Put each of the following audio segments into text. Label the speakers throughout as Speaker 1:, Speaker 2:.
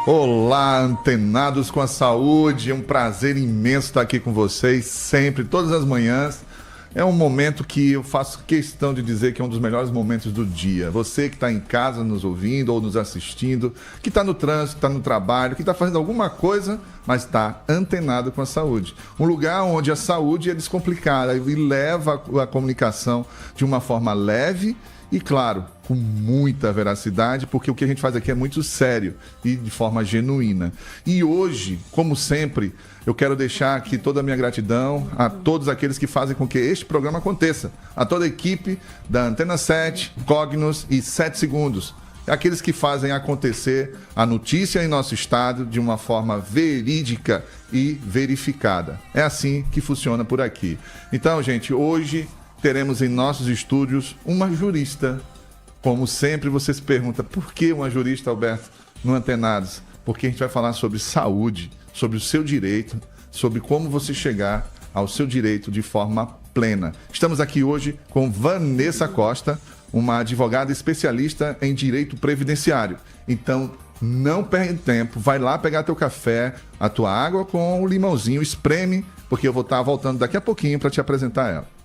Speaker 1: Olá, antenados com a saúde, é um prazer imenso estar aqui com vocês, sempre, todas as manhãs. É um momento que eu faço questão de dizer que é um dos melhores momentos do dia. Você que está em casa nos ouvindo ou nos assistindo, que está no trânsito, está no trabalho, que está fazendo alguma coisa, mas está antenado com a saúde. Um lugar onde a saúde é descomplicada e leva a comunicação de uma forma leve e, claro, com muita veracidade, porque o que a gente faz aqui é muito sério e de forma genuína. E hoje, como sempre, eu quero deixar aqui toda a minha gratidão a todos aqueles que fazem com que este programa aconteça. A toda a equipe da Antena 7, Cognos e 7 Segundos. Aqueles que fazem acontecer a notícia em nosso estado de uma forma verídica e verificada. É assim que funciona por aqui. Então, gente, hoje teremos em nossos estúdios uma jurista. Como sempre, você se pergunta, por que uma jurista, Alberto, no Antenados? Porque a gente vai falar sobre saúde, sobre o seu direito, sobre como você chegar ao seu direito de forma plena. Estamos aqui hoje com Vanessa Costa, uma advogada especialista em direito previdenciário. Então, não perde tempo, vai lá pegar teu café, a tua água com o limãozinho, espreme, porque eu vou estar voltando daqui a pouquinho para te apresentar ela.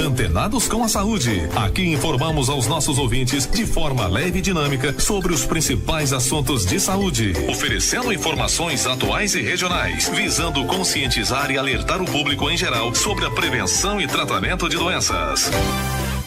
Speaker 2: Antenados com a saúde. Aqui informamos aos nossos ouvintes de forma leve e dinâmica sobre os principais assuntos de saúde, oferecendo informações atuais e regionais, visando conscientizar e alertar o público em geral sobre a prevenção e tratamento de doenças.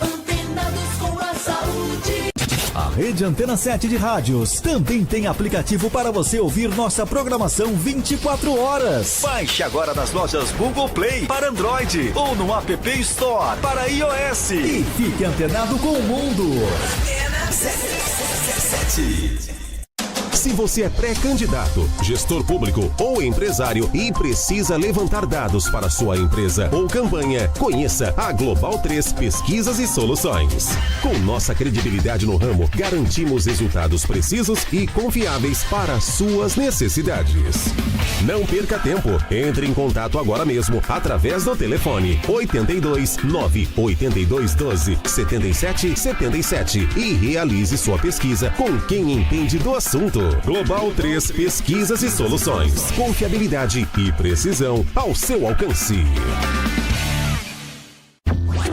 Speaker 3: Antenados com a saúde.
Speaker 4: A Rede Antena 7 de rádios também tem aplicativo para você ouvir nossa programação 24 horas. Baixe agora nas lojas Google Play para Android ou no App Store para iOS. E fique antenado com o mundo. Antena 7.
Speaker 5: Se você é pré-candidato, gestor público ou empresário e precisa levantar dados para sua empresa ou campanha, conheça a Global 3 Pesquisas e Soluções. Com nossa credibilidade no ramo, garantimos resultados precisos e confiáveis para suas necessidades. Não perca tempo. Entre em contato agora mesmo através do telefone 82 982 12 77 77 e realize sua pesquisa com quem entende do assunto. Global 3 Pesquisas e Soluções. Confiabilidade e precisão ao seu alcance.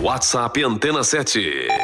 Speaker 2: WhatsApp Antena 7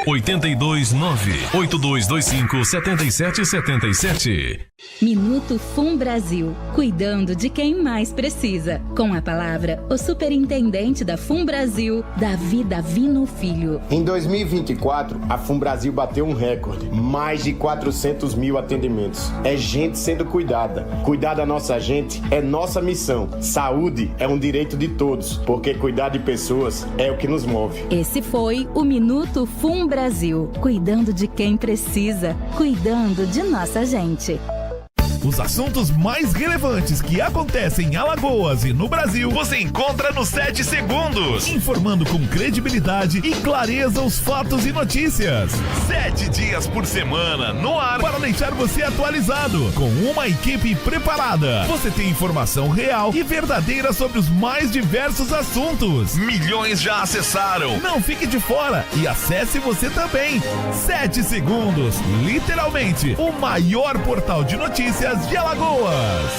Speaker 2: 829-8225-7777.
Speaker 6: Minuto FUM Brasil, cuidando de quem mais precisa. Com a palavra, o superintendente da FUM Brasil, Davi Davino Filho.
Speaker 7: Em 2024, a FUM Brasil bateu um recorde. Mais de 400 mil atendimentos. É gente sendo cuidada. Cuidar da nossa gente é nossa missão. Saúde é um direito de todos, porque cuidar de pessoas é o que nos move.
Speaker 6: Esse foi o Minuto FUM Brasil, cuidando de quem precisa, cuidando de nossa gente.
Speaker 8: Os assuntos mais relevantes que acontecem em Alagoas e no Brasil, você encontra no 7 Segundos. Informando com credibilidade e clareza os fatos e notícias. 7 dias por semana, no ar, para deixar você atualizado. Com uma equipe preparada. Você tem informação real e verdadeira sobre os mais diversos assuntos. Milhões já acessaram. Não fique de fora e acesse você também. 7 Segundos, literalmente, o maior portal de notícias de Alagoas.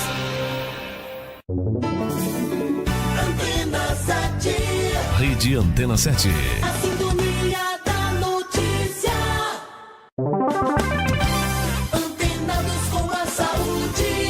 Speaker 3: Antena 7.
Speaker 2: Rede Antena 7.
Speaker 3: A sintonia da notícia. Antenados com a saúde.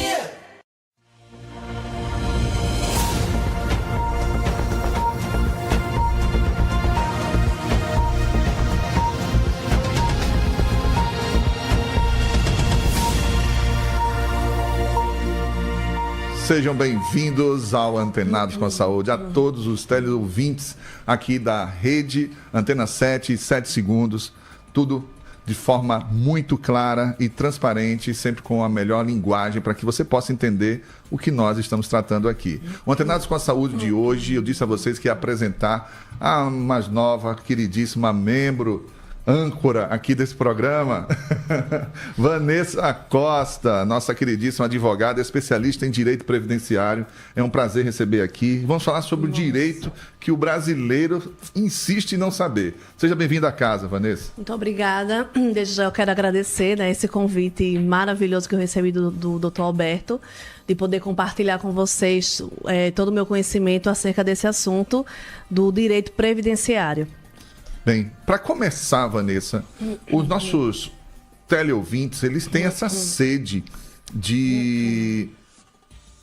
Speaker 1: Sejam bem-vindos ao Antenados com a Saúde, a todos os teleouvintes aqui da Rede Antena 7, 7 Segundos, tudo de forma muito clara e transparente, sempre com a melhor linguagem para que você possa entender o que nós estamos tratando aqui. O Antenados com a Saúde de hoje, eu disse a vocês que ia apresentar a mais nova, queridíssima membro âncora aqui desse programa, Vanessa Costa, nossa queridíssima advogada, especialista em direito previdenciário. É um prazer receber aqui. Vamos falar sobre o direito que o brasileiro insiste em não saber. Seja bem-vinda à casa, Vanessa.
Speaker 9: Muito obrigada. Desde já eu quero agradecer, né, esse convite maravilhoso que eu recebi do Dr. Alberto, de poder compartilhar com vocês todo o meu conhecimento acerca desse assunto do direito previdenciário.
Speaker 1: Bem, para começar, Vanessa, os nossos teleouvintes, eles têm essa sede de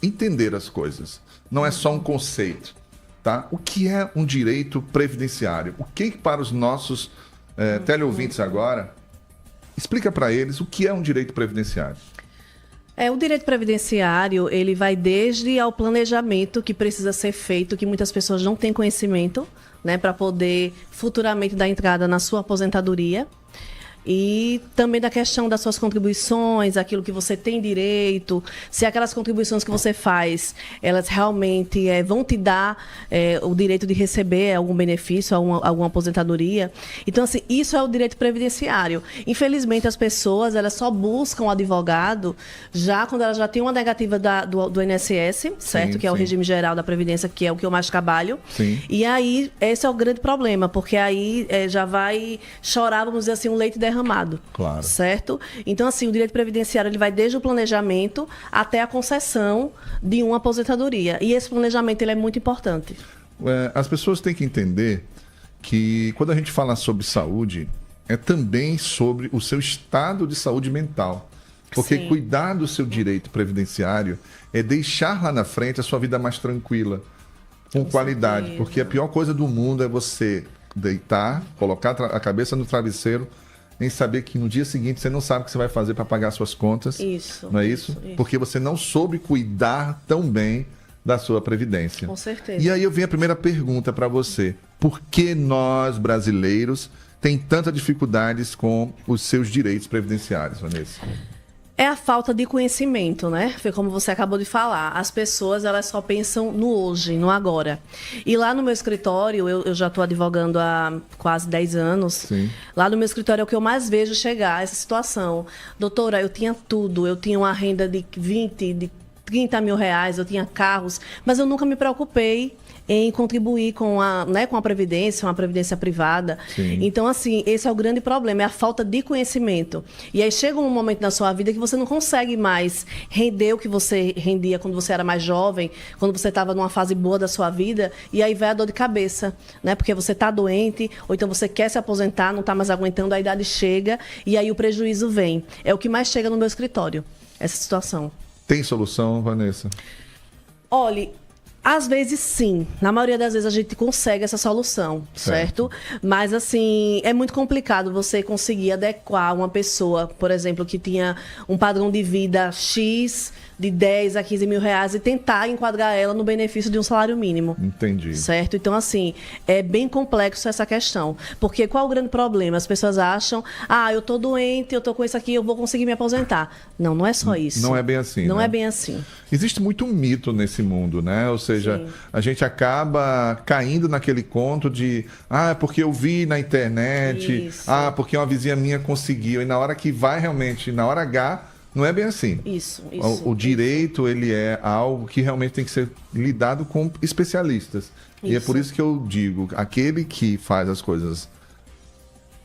Speaker 1: entender as coisas. Não é só um conceito, tá? O que é um direito previdenciário? O que para os nossos teleouvintes agora, explica para eles o que é um direito previdenciário.
Speaker 9: O direito previdenciário, ele vai desde ao planejamento que precisa ser feito, que muitas pessoas não têm conhecimento, né, para poder futuramente dar entrada na sua aposentadoria. E também da questão das suas contribuições, aquilo que você tem direito, se aquelas contribuições que você faz, elas realmente vão te dar o direito de receber algum benefício, alguma aposentadoria. Então, assim, isso é o direito previdenciário. Infelizmente, as pessoas, elas só buscam o advogado já quando elas já têm uma negativa do INSS, certo?
Speaker 1: Sim,
Speaker 9: que é o
Speaker 1: sim.
Speaker 9: regime geral da Previdência, que é o que eu mais trabalho.
Speaker 1: Sim.
Speaker 9: E aí, esse é o grande problema, porque aí já vai chorar, vamos dizer assim, um leite derramado.
Speaker 1: Claro.
Speaker 9: Certo? Então, assim, o direito previdenciário ele vai desde o planejamento até a concessão de uma aposentadoria. E esse planejamento ele é muito importante.
Speaker 1: As pessoas têm que entender que quando a gente fala sobre saúde, é também sobre o seu estado de saúde mental. Porque
Speaker 9: Sim.
Speaker 1: cuidar do seu direito previdenciário é deixar lá na frente a sua vida mais tranquila, com qualidade.
Speaker 9: certeza.
Speaker 1: Porque a pior coisa do mundo é você deitar, colocar a cabeça no travesseiro, em saber que no dia seguinte você não sabe o que você vai fazer para pagar suas contas.
Speaker 9: Isso.
Speaker 1: Não é isso? Porque você não soube cuidar tão bem da sua previdência.
Speaker 9: Com certeza.
Speaker 1: E aí eu venho a primeira pergunta para você. Por que nós, brasileiros, tem tanta dificuldades com os seus direitos previdenciários, Vanessa?
Speaker 9: É a falta de conhecimento, né? Foi como você acabou de falar. As pessoas, elas só pensam no hoje, no agora. E lá no meu escritório, eu já estou advogando há quase 10 anos.
Speaker 1: Sim.
Speaker 9: Lá no meu escritório é o que eu mais vejo chegar, essa situação. Doutora, eu tinha tudo. Eu tinha uma renda de 20, de 30 mil reais, eu tinha carros, mas eu nunca me preocupei em contribuir com a Previdência, uma Previdência privada.
Speaker 1: Sim.
Speaker 9: Então, assim, esse é o grande problema, é a falta de conhecimento. E aí chega um momento na sua vida que você não consegue mais render o que você rendia quando você era mais jovem, quando você estava numa fase boa da sua vida, e aí vai a dor de cabeça, né? Porque você está doente, ou então você quer se aposentar, não está mais aguentando, a idade chega, e aí o prejuízo vem. É o que mais chega no meu escritório, essa situação.
Speaker 1: Tem solução, Vanessa?
Speaker 9: Olhe, às vezes sim, na maioria das vezes a gente consegue essa solução, certo? Mas assim, é muito complicado você conseguir adequar uma pessoa, por exemplo, que tinha um padrão de vida X, de 10 a 15 mil reais, e tentar enquadrar ela no benefício de um salário mínimo.
Speaker 1: Entendi.
Speaker 9: Certo? Então, assim, é bem complexo essa questão. Porque qual o grande problema? As pessoas acham, eu tô doente, eu tô com isso aqui, eu vou conseguir me aposentar. Não, não é só isso.
Speaker 1: Não é bem assim,
Speaker 9: Não
Speaker 1: né?
Speaker 9: é bem assim.
Speaker 1: Existe muito mito nesse mundo, né? Ou seja,
Speaker 9: Sim.
Speaker 1: a gente acaba caindo naquele conto de porque eu vi na internet,
Speaker 9: Isso.
Speaker 1: porque uma vizinha minha conseguiu. E na hora que vai realmente, na hora H, não é bem assim.
Speaker 9: Isso.
Speaker 1: O direito, ele é algo que realmente tem que ser lidado com especialistas. E é por isso que eu digo, aquele que faz as coisas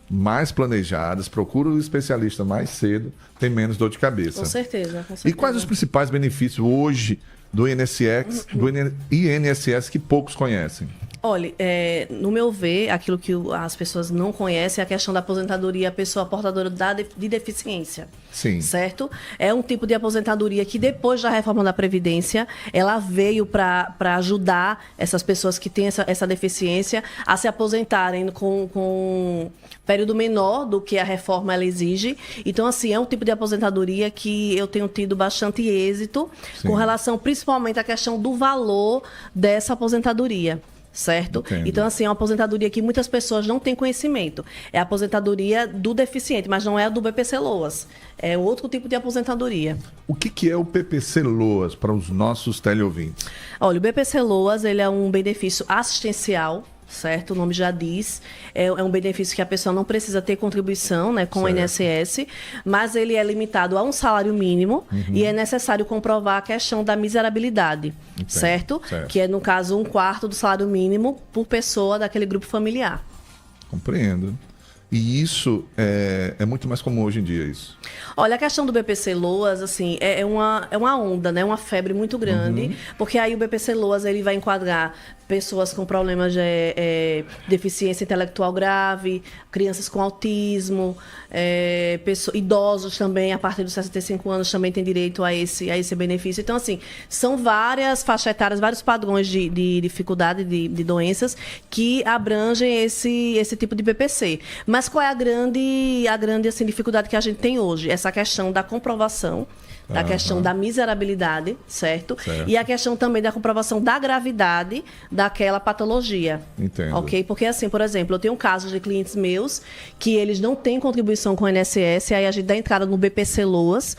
Speaker 1: mais planejadas, procura o especialista mais cedo, tem menos dor de cabeça.
Speaker 9: Com certeza.
Speaker 1: E quais os principais benefícios hoje do INSS, INSS que poucos conhecem?
Speaker 9: Olha, no meu ver, aquilo que as pessoas não conhecem é a questão da aposentadoria, a pessoa portadora de deficiência.
Speaker 1: Sim.
Speaker 9: Certo? É um tipo de aposentadoria que depois da reforma da Previdência, ela veio para ajudar essas pessoas que têm essa deficiência a se aposentarem com um período menor do que a reforma ela exige. Então, assim, é um tipo de aposentadoria que eu tenho tido bastante êxito com relação principalmente à questão do valor dessa aposentadoria. Certo?
Speaker 1: Entendo.
Speaker 9: Então, assim, é uma aposentadoria que muitas pessoas não têm conhecimento. É a aposentadoria do deficiente, mas não é a do BPC Loas. É outro tipo de aposentadoria.
Speaker 1: O que é o PPC Loas para os nossos teleouvintes?
Speaker 9: Olha, o BPC Loas, ele é um benefício assistencial, certo? O nome já diz. É um benefício que a pessoa não precisa ter contribuição, né, com o INSS, mas ele é limitado a um salário mínimo e é necessário comprovar a questão da miserabilidade, certo? Que é, no caso, 1/4 do salário mínimo por pessoa daquele grupo familiar.
Speaker 1: Compreendo. E isso é muito mais comum hoje em dia, isso.
Speaker 9: Olha, a questão do BPC Loas, assim, é uma onda, né? Uma febre muito grande, porque aí o BPC Loas, ele vai enquadrar pessoas com problemas de deficiência intelectual grave, crianças com autismo, idosos também, a partir dos 65 anos, também tem direito a esse benefício. Então, assim, são várias faixas etárias, vários padrões de dificuldade, de doenças, que abrangem esse tipo de BPC. Mas qual é a grande assim, dificuldade que a gente tem hoje? Essa questão da comprovação, da questão da miserabilidade, certo? E a questão também da comprovação da gravidade daquela patologia.
Speaker 1: Entendo.
Speaker 9: Ok? Porque, assim, por exemplo, eu tenho casos de clientes meus que eles não têm contribuição com o INSS, aí a gente dá entrada no BPC Loas.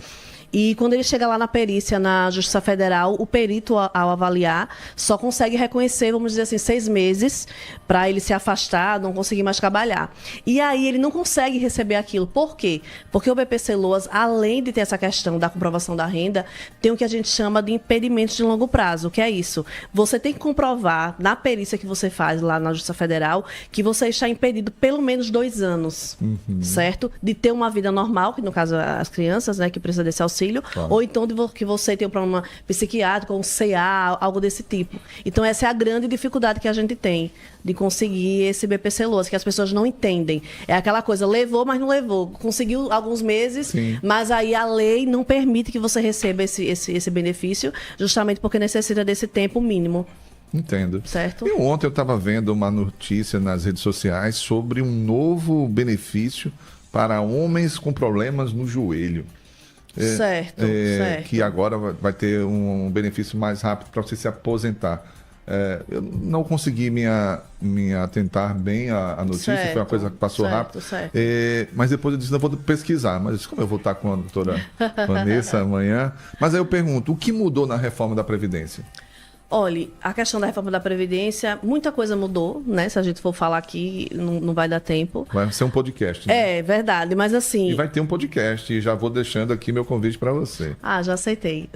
Speaker 9: E quando ele chega lá na perícia, na Justiça Federal, o perito, ao avaliar, só consegue reconhecer, vamos dizer assim, 6 meses para ele se afastar, não conseguir mais trabalhar. E aí ele não consegue receber aquilo. Por quê? Porque o BPC Loas, além de ter essa questão da comprovação da renda, tem o que a gente chama de impedimentos de longo prazo. O que é isso? Você tem que comprovar, na perícia que você faz lá na Justiça Federal, que você está impedido pelo menos 2 anos, certo? De ter uma vida normal, que no caso as crianças, né, que precisam desse auxílio, ou então que você tem um problema psiquiátrico, um CA, algo desse tipo. Então essa é a grande dificuldade que a gente tem de conseguir esse BPC Loas, que as pessoas não entendem. É aquela coisa, levou, mas não levou. Conseguiu alguns meses, mas aí a lei não permite que você receba esse benefício, justamente porque necessita desse tempo mínimo.
Speaker 1: Entendo.
Speaker 9: Certo?
Speaker 1: E ontem eu estava vendo uma notícia nas redes sociais sobre um novo benefício para homens com problemas no joelho.
Speaker 9: Certo.
Speaker 1: Que agora vai ter um benefício mais rápido para você se aposentar. Eu não consegui me atentar bem à notícia, foi uma coisa que passou rápido. Mas depois eu disse, não vou pesquisar. Mas como eu vou estar com a doutora Vanessa amanhã? Mas aí eu pergunto, o que mudou na reforma da Previdência?
Speaker 9: Olha, a questão da reforma da Previdência, muita coisa mudou, né? Se a gente for falar aqui, não vai dar tempo.
Speaker 1: Vai ser um podcast, né?
Speaker 9: É, verdade, mas assim...
Speaker 1: E vai ter um podcast, e já vou deixando aqui meu convite para você.
Speaker 9: Ah, já aceitei.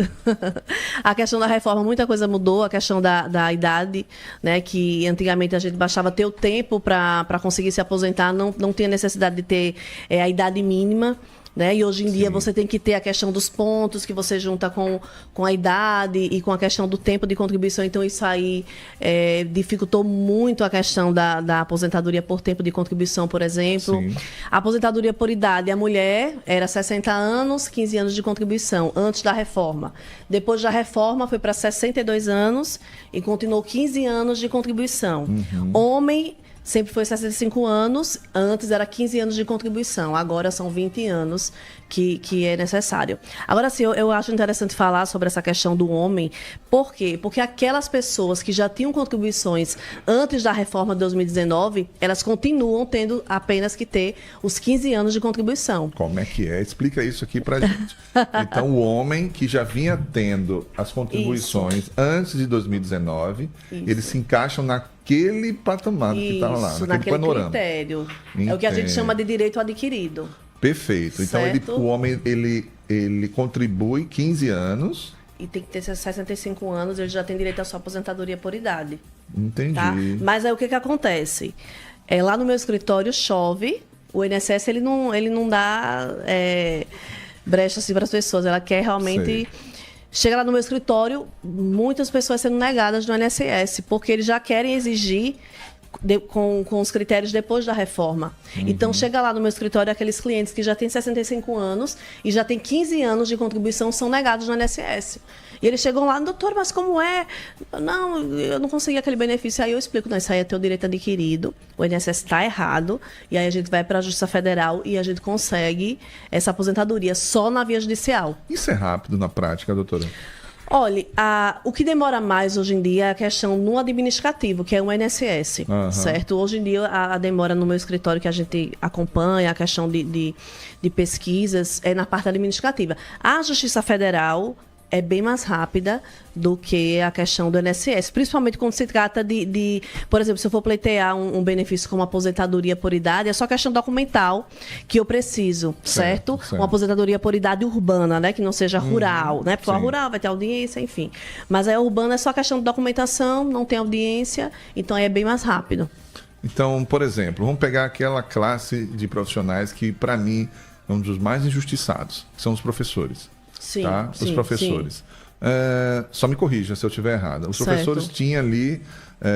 Speaker 9: A questão da reforma, muita coisa mudou, a questão da idade, né? Que antigamente a gente bastava ter o tempo para conseguir se aposentar, não tinha necessidade de ter a idade mínima. Né? E hoje em dia você tem que ter a questão dos pontos que você junta com a idade e com a questão do tempo de contribuição. Então, isso aí dificultou muito a questão da aposentadoria por tempo de contribuição, por exemplo. A aposentadoria por idade, a mulher era 60 anos, 15 anos de contribuição, antes da reforma. Depois da reforma, foi para 62 anos e continuou 15 anos de contribuição. Homem... sempre foi 65 anos, antes era 15 anos de contribuição, agora são 20 anos que é necessário. Agora sim, eu acho interessante falar sobre essa questão do homem, por quê? Porque aquelas pessoas que já tinham contribuições antes da reforma de 2019, elas continuam tendo apenas que ter os 15 anos de contribuição.
Speaker 1: Como é que é? Explica isso aqui pra gente. Então, o homem que já vinha tendo as contribuições antes de 2019, eles se encaixam naquele patamar que estava lá, naquele panorama.
Speaker 9: Critério. É o que a gente chama de direito adquirido.
Speaker 1: Perfeito. Então, o homem ele contribui 15 anos.
Speaker 9: E tem que ter 65 anos, ele já tem direito à sua aposentadoria por idade.
Speaker 1: Entendi.
Speaker 9: Tá? Mas aí o que acontece? Lá no meu escritório chove, o INSS ele não dá brecha assim, para as pessoas, ela quer realmente... Chega lá no meu escritório, muitas pessoas sendo negadas no INSS, porque eles já querem exigir com os critérios depois da reforma. Então, chega lá no meu escritório, aqueles clientes que já têm 65 anos e já têm 15 anos de contribuição são negados no INSS. E eles chegam lá, doutor, mas como é? Não, eu não consegui aquele benefício. Aí eu explico, não, isso aí é teu direito adquirido, o INSS está errado, e aí a gente vai para a Justiça Federal e a gente consegue essa aposentadoria só na via judicial.
Speaker 1: Isso é rápido na prática, doutora?
Speaker 9: Olha, o que demora mais hoje em dia é a questão no administrativo, que é o INSS, certo? Hoje em dia, a demora no meu escritório que a gente acompanha, a questão de pesquisas, é na parte administrativa. A Justiça Federal é bem mais rápida do que a questão do INSS, principalmente quando se trata de por exemplo, se eu for pleitear um benefício como aposentadoria por idade, é só questão documental que eu preciso, certo? Uma aposentadoria por idade urbana, né? Que não seja rural, né? Porque a rural vai ter audiência, enfim. Mas a urbana é só questão de documentação, não tem audiência, então é bem mais rápido.
Speaker 1: Então, por exemplo, vamos pegar aquela classe de profissionais que, para mim, é um dos mais injustiçados, que são os professores.
Speaker 9: Sim,
Speaker 1: tá? Os professores. Só me corrija se eu estiver errado. Os professores tinham ali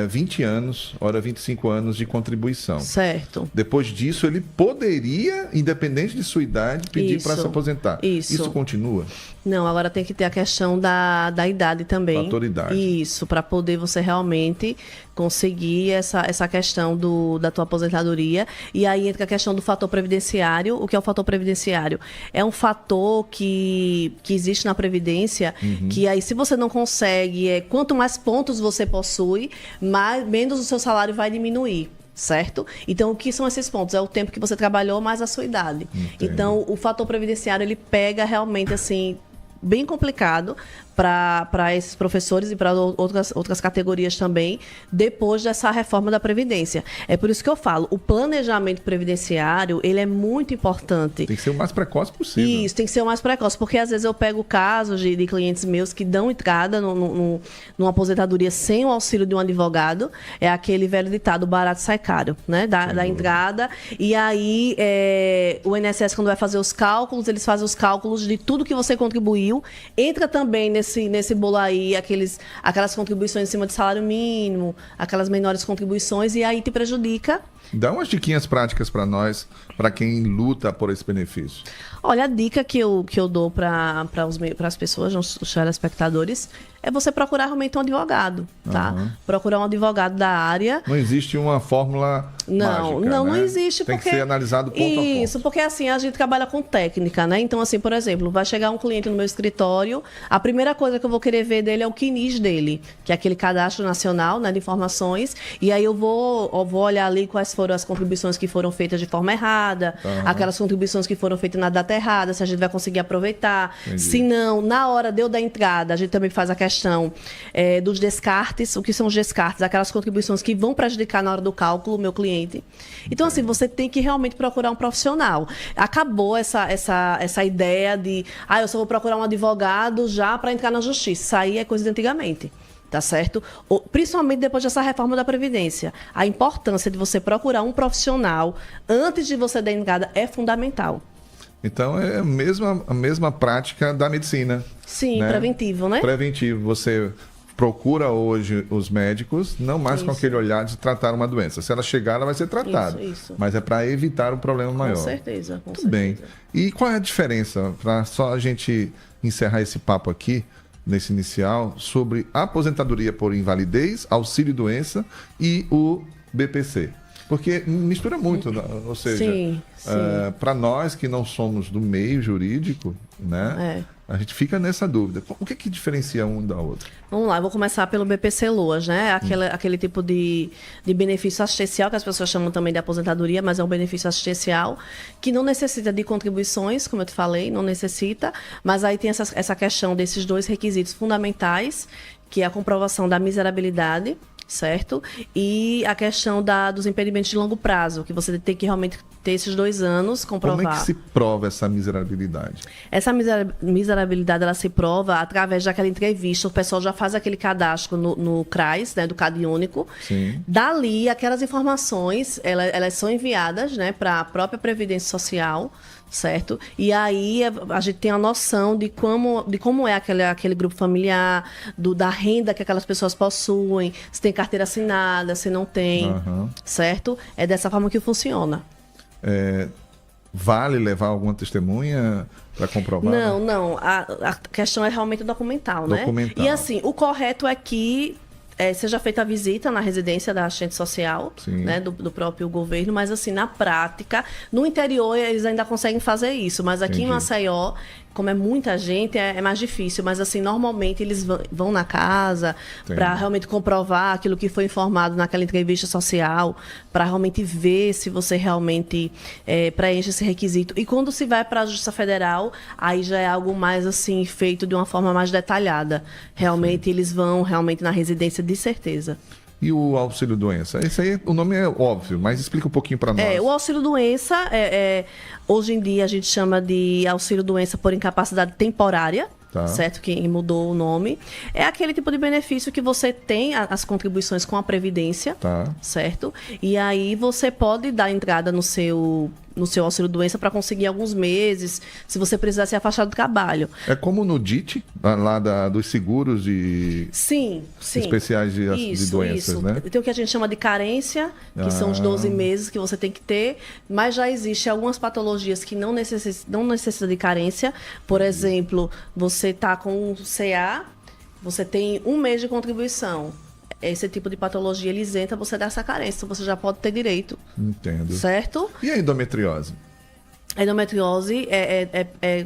Speaker 1: 20 anos, 25 anos de contribuição.
Speaker 9: Certo.
Speaker 1: Depois disso, ele poderia, independente de sua idade, pedir para se aposentar. Isso continua?
Speaker 9: Não, agora tem que ter a questão da idade também.
Speaker 1: Maturidade.
Speaker 9: Isso, para poder você realmente conseguir essa questão da tua aposentadoria. E aí entra a questão do fator previdenciário. O que é o fator previdenciário? É um fator que existe na Previdência, que aí se você não consegue, quanto mais pontos você possui, menos o seu salário vai diminuir. Certo? Então, o que são esses pontos? É o tempo que você trabalhou mais a sua idade. Entendi. Então, o fator previdenciário, ele pega realmente, assim, bem complicado para esses professores e para outras categorias também, depois dessa reforma da Previdência. É por isso que eu falo, o planejamento previdenciário, ele é muito importante.
Speaker 1: Tem que ser o mais precoce possível.
Speaker 9: Isso, tem que ser o mais precoce, porque às vezes eu pego casos de clientes meus que dão entrada numa aposentadoria sem o auxílio de um advogado, é aquele velho ditado, barato sai caro, né, da entrada, e aí o INSS, quando vai fazer os cálculos, eles fazem os cálculos de tudo que você contribuiu, entra também nesse bolo aí, aquelas contribuições em cima de salário mínimo, aquelas menores contribuições, e aí te prejudica.
Speaker 1: Dá umas diquinhas práticas para nós, para quem luta por esse benefício.
Speaker 9: Olha, a dica que eu dou para as pessoas, os telespectadores, é você procurar realmente um advogado, tá? Procurar um advogado da área.
Speaker 1: Não existe uma fórmula mágica,
Speaker 9: não
Speaker 1: né?
Speaker 9: existe.
Speaker 1: Tem que ser analisado ponto a ponto.
Speaker 9: Isso, porque assim, a gente trabalha com técnica, né? Então, assim, por exemplo, vai chegar um cliente no meu escritório, a primeira coisa que eu vou querer ver dele é o CNIS dele, que é aquele cadastro nacional, né, de informações, e aí eu vou olhar ali quais foram as contribuições que foram feitas de forma errada, aquelas contribuições que foram feitas na data errada, se a gente vai conseguir aproveitar. Entendi. Se não, na hora de eu dar entrada, a gente também faz a questão dos descartes. O que são os descartes? Aquelas contribuições que vão prejudicar na hora do cálculo o meu cliente. Então, assim, você tem que realmente procurar um profissional. Acabou essa ideia de, eu só vou procurar um advogado já para entrar na justiça. Isso aí é coisa de antigamente. Tá certo? Principalmente depois dessa reforma da Previdência. A importância de você procurar um profissional antes de você dar entrada é fundamental.
Speaker 1: Então, é a mesma prática da medicina.
Speaker 9: Sim,
Speaker 1: né?
Speaker 9: Preventivo, né?
Speaker 1: Preventivo. Você procura hoje os médicos, não mais com aquele olhar de tratar uma doença. Se ela chegar, ela vai ser tratada. Isso. Mas é para evitar um problema maior.
Speaker 9: Com certeza.
Speaker 1: Muito bem. E qual é a diferença, para só a gente encerrar esse papo aqui, nesse inicial, sobre aposentadoria por invalidez, auxílio-doença e o BPC? Porque mistura muito, ou seja, para nós que não somos do meio jurídico, né, a gente fica nessa dúvida. O que diferencia um da outra?
Speaker 9: Vamos lá, eu vou começar pelo BPC Loas, né? Aquele tipo de benefício assistencial, que as pessoas chamam também de aposentadoria, mas é um benefício assistencial, que não necessita de contribuições, como eu te falei, não necessita, mas aí tem essa questão desses dois requisitos fundamentais, que é a comprovação da miserabilidade, certo? E a questão dos impedimentos de longo prazo, que você tem que realmente ter esses 2 anos, comprovar.
Speaker 1: Como é que se prova essa miserabilidade?
Speaker 9: Essa miserabilidade, ela se prova através daquela entrevista. O pessoal já faz aquele cadastro no CRAS, né, do CAD único.
Speaker 1: Sim.
Speaker 9: Dali, aquelas informações, elas são enviadas, né, para a própria Previdência Social, certo? E aí a gente tem a noção de como é aquele grupo familiar, da renda que aquelas pessoas possuem, se tem carteira assinada, se não tem, certo? É dessa forma que funciona.
Speaker 1: Vale levar alguma testemunha para comprovar?
Speaker 9: Não. A questão é realmente documental, né?
Speaker 1: Documental.
Speaker 9: E assim, o correto é que seja feita a visita na residência da assistente social, né, do próprio governo, mas assim, na prática, no interior eles ainda conseguem fazer isso, mas aqui em Maceió, como é muita gente, é mais difícil. Mas, assim, normalmente eles vão na casa para realmente comprovar aquilo que foi informado naquela entrevista social, para realmente ver se você realmente preenche esse requisito. E quando se vai para a Justiça Federal, aí já é algo mais, assim, feito de uma forma mais detalhada. Realmente, eles vão realmente na residência de certeza.
Speaker 1: E o auxílio-doença? Esse aí, o nome é óbvio, mas explica um pouquinho para nós.
Speaker 9: O auxílio-doença, hoje em dia a gente chama de auxílio-doença por incapacidade temporária, certo? Que mudou o nome. É aquele tipo de benefício que você tem as contribuições com a Previdência, certo? E aí você pode dar entrada no seu auxílio-doença para conseguir alguns meses, se você precisar se afastar do trabalho.
Speaker 1: É como no DIT, lá dos seguros
Speaker 9: sim.
Speaker 1: especiais de doenças, né?
Speaker 9: Tem o que a gente chama de carência, que são os 12 meses que você tem que ter, mas já existe algumas patologias que não necessitam de carência. Por exemplo, você está com um CA, você tem 1 mês de contribuição. Esse tipo de patologia, ele isenta você dessa carência. Então, você já pode ter direito.
Speaker 1: Entendo.
Speaker 9: Certo?
Speaker 1: E a endometriose?
Speaker 9: A endometriose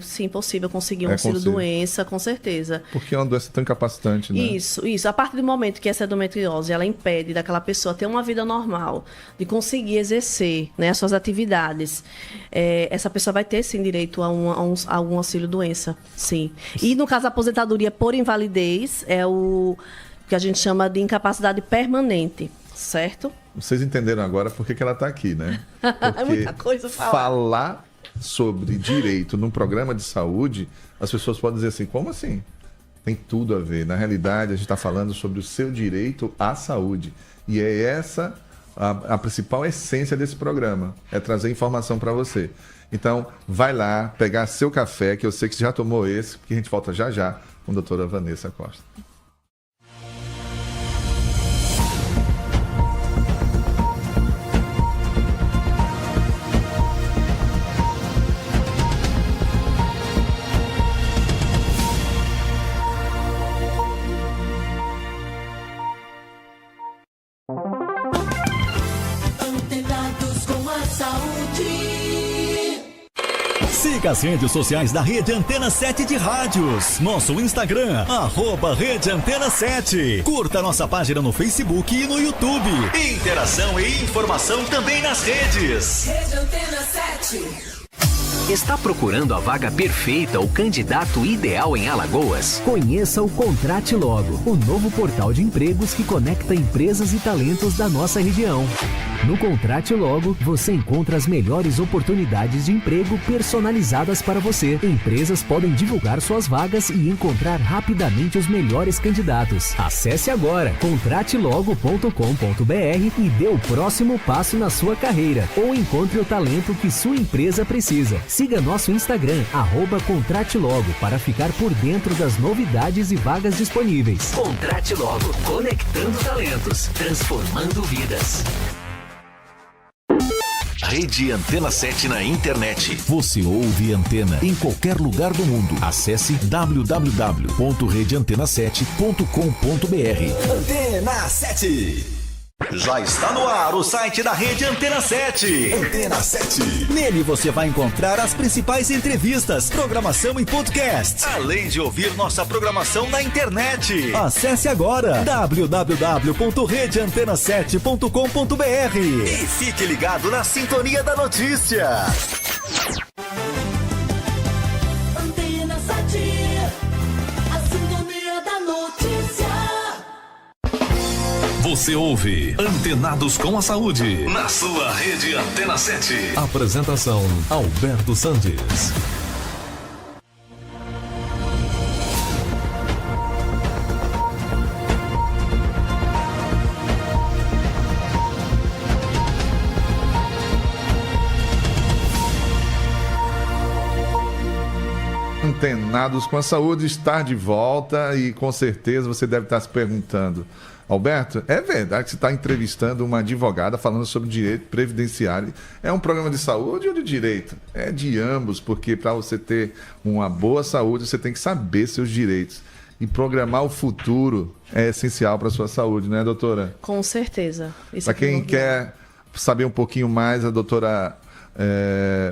Speaker 9: sim, possível conseguir um auxílio-doença, com certeza.
Speaker 1: Porque é uma doença tão incapacitante, né?
Speaker 9: Isso. A partir do momento que essa endometriose, ela impede daquela pessoa ter uma vida normal, de conseguir exercer, né, as suas atividades, essa pessoa vai ter, sim, direito a algum auxílio-doença, sim. E, no caso, a aposentadoria por invalidez é o que a gente chama de incapacidade permanente, certo?
Speaker 1: Vocês entenderam agora por que ela está aqui, né? Porque
Speaker 9: é muita coisa
Speaker 1: falar sobre direito num programa de saúde, as pessoas podem dizer assim, como assim? Tem tudo a ver. Na realidade, a gente está falando sobre o seu direito à saúde. E é essa a principal essência desse programa, é trazer informação para você. Então, vai lá, pegar seu café, que eu sei que você já tomou esse, porque a gente volta já com a doutora Vanessa Costa.
Speaker 4: Siga as redes sociais da Rede Antena 7 de Rádios. Nosso Instagram, @Rede Antena 7. Curta nossa página no Facebook e no YouTube. Interação e informação também nas redes.
Speaker 3: Rede Antena 7.
Speaker 10: Está procurando a vaga perfeita ou candidato ideal em Alagoas? Conheça o Contrate Logo, o novo portal de empregos que conecta empresas e talentos da nossa região. No Contrate Logo, você encontra as melhores oportunidades de emprego personalizadas para você. Empresas podem divulgar suas vagas e encontrar rapidamente os melhores candidatos. Acesse agora contratelogo.com.br e dê o próximo passo na sua carreira ou encontre o talento que sua empresa precisa. Siga nosso Instagram, @ContrateLogo, para ficar por dentro das novidades e vagas disponíveis. Contrate Logo, conectando talentos, transformando vidas.
Speaker 2: Rede Antena 7 na internet.
Speaker 4: Você ouve Antena em qualquer lugar do mundo. Acesse www.redeantena7.com.br. Antena 7. Já está no ar o site da Rede Antena 7. Antena 7. Nele você vai encontrar as principais entrevistas, programação e podcast, além de ouvir nossa programação na internet. Acesse agora www.redeantena7.com.br e fique ligado na sintonia da notícia.
Speaker 3: Antena 7. A sintonia da notícia.
Speaker 2: Você ouve Antenados com a Saúde, na sua Rede Antena 7. Apresentação, Alberto Sandes.
Speaker 1: Antenados com a Saúde está de volta e com certeza você deve estar se perguntando, Alberto, é verdade que você está entrevistando uma advogada falando sobre direito previdenciário? É um programa de saúde ou de direito? É de ambos, porque para você ter uma boa saúde, você tem que saber seus direitos. E programar o futuro é essencial para a sua saúde, né, doutora?
Speaker 9: Com certeza.
Speaker 1: Para quem quer saber um pouquinho mais, a doutora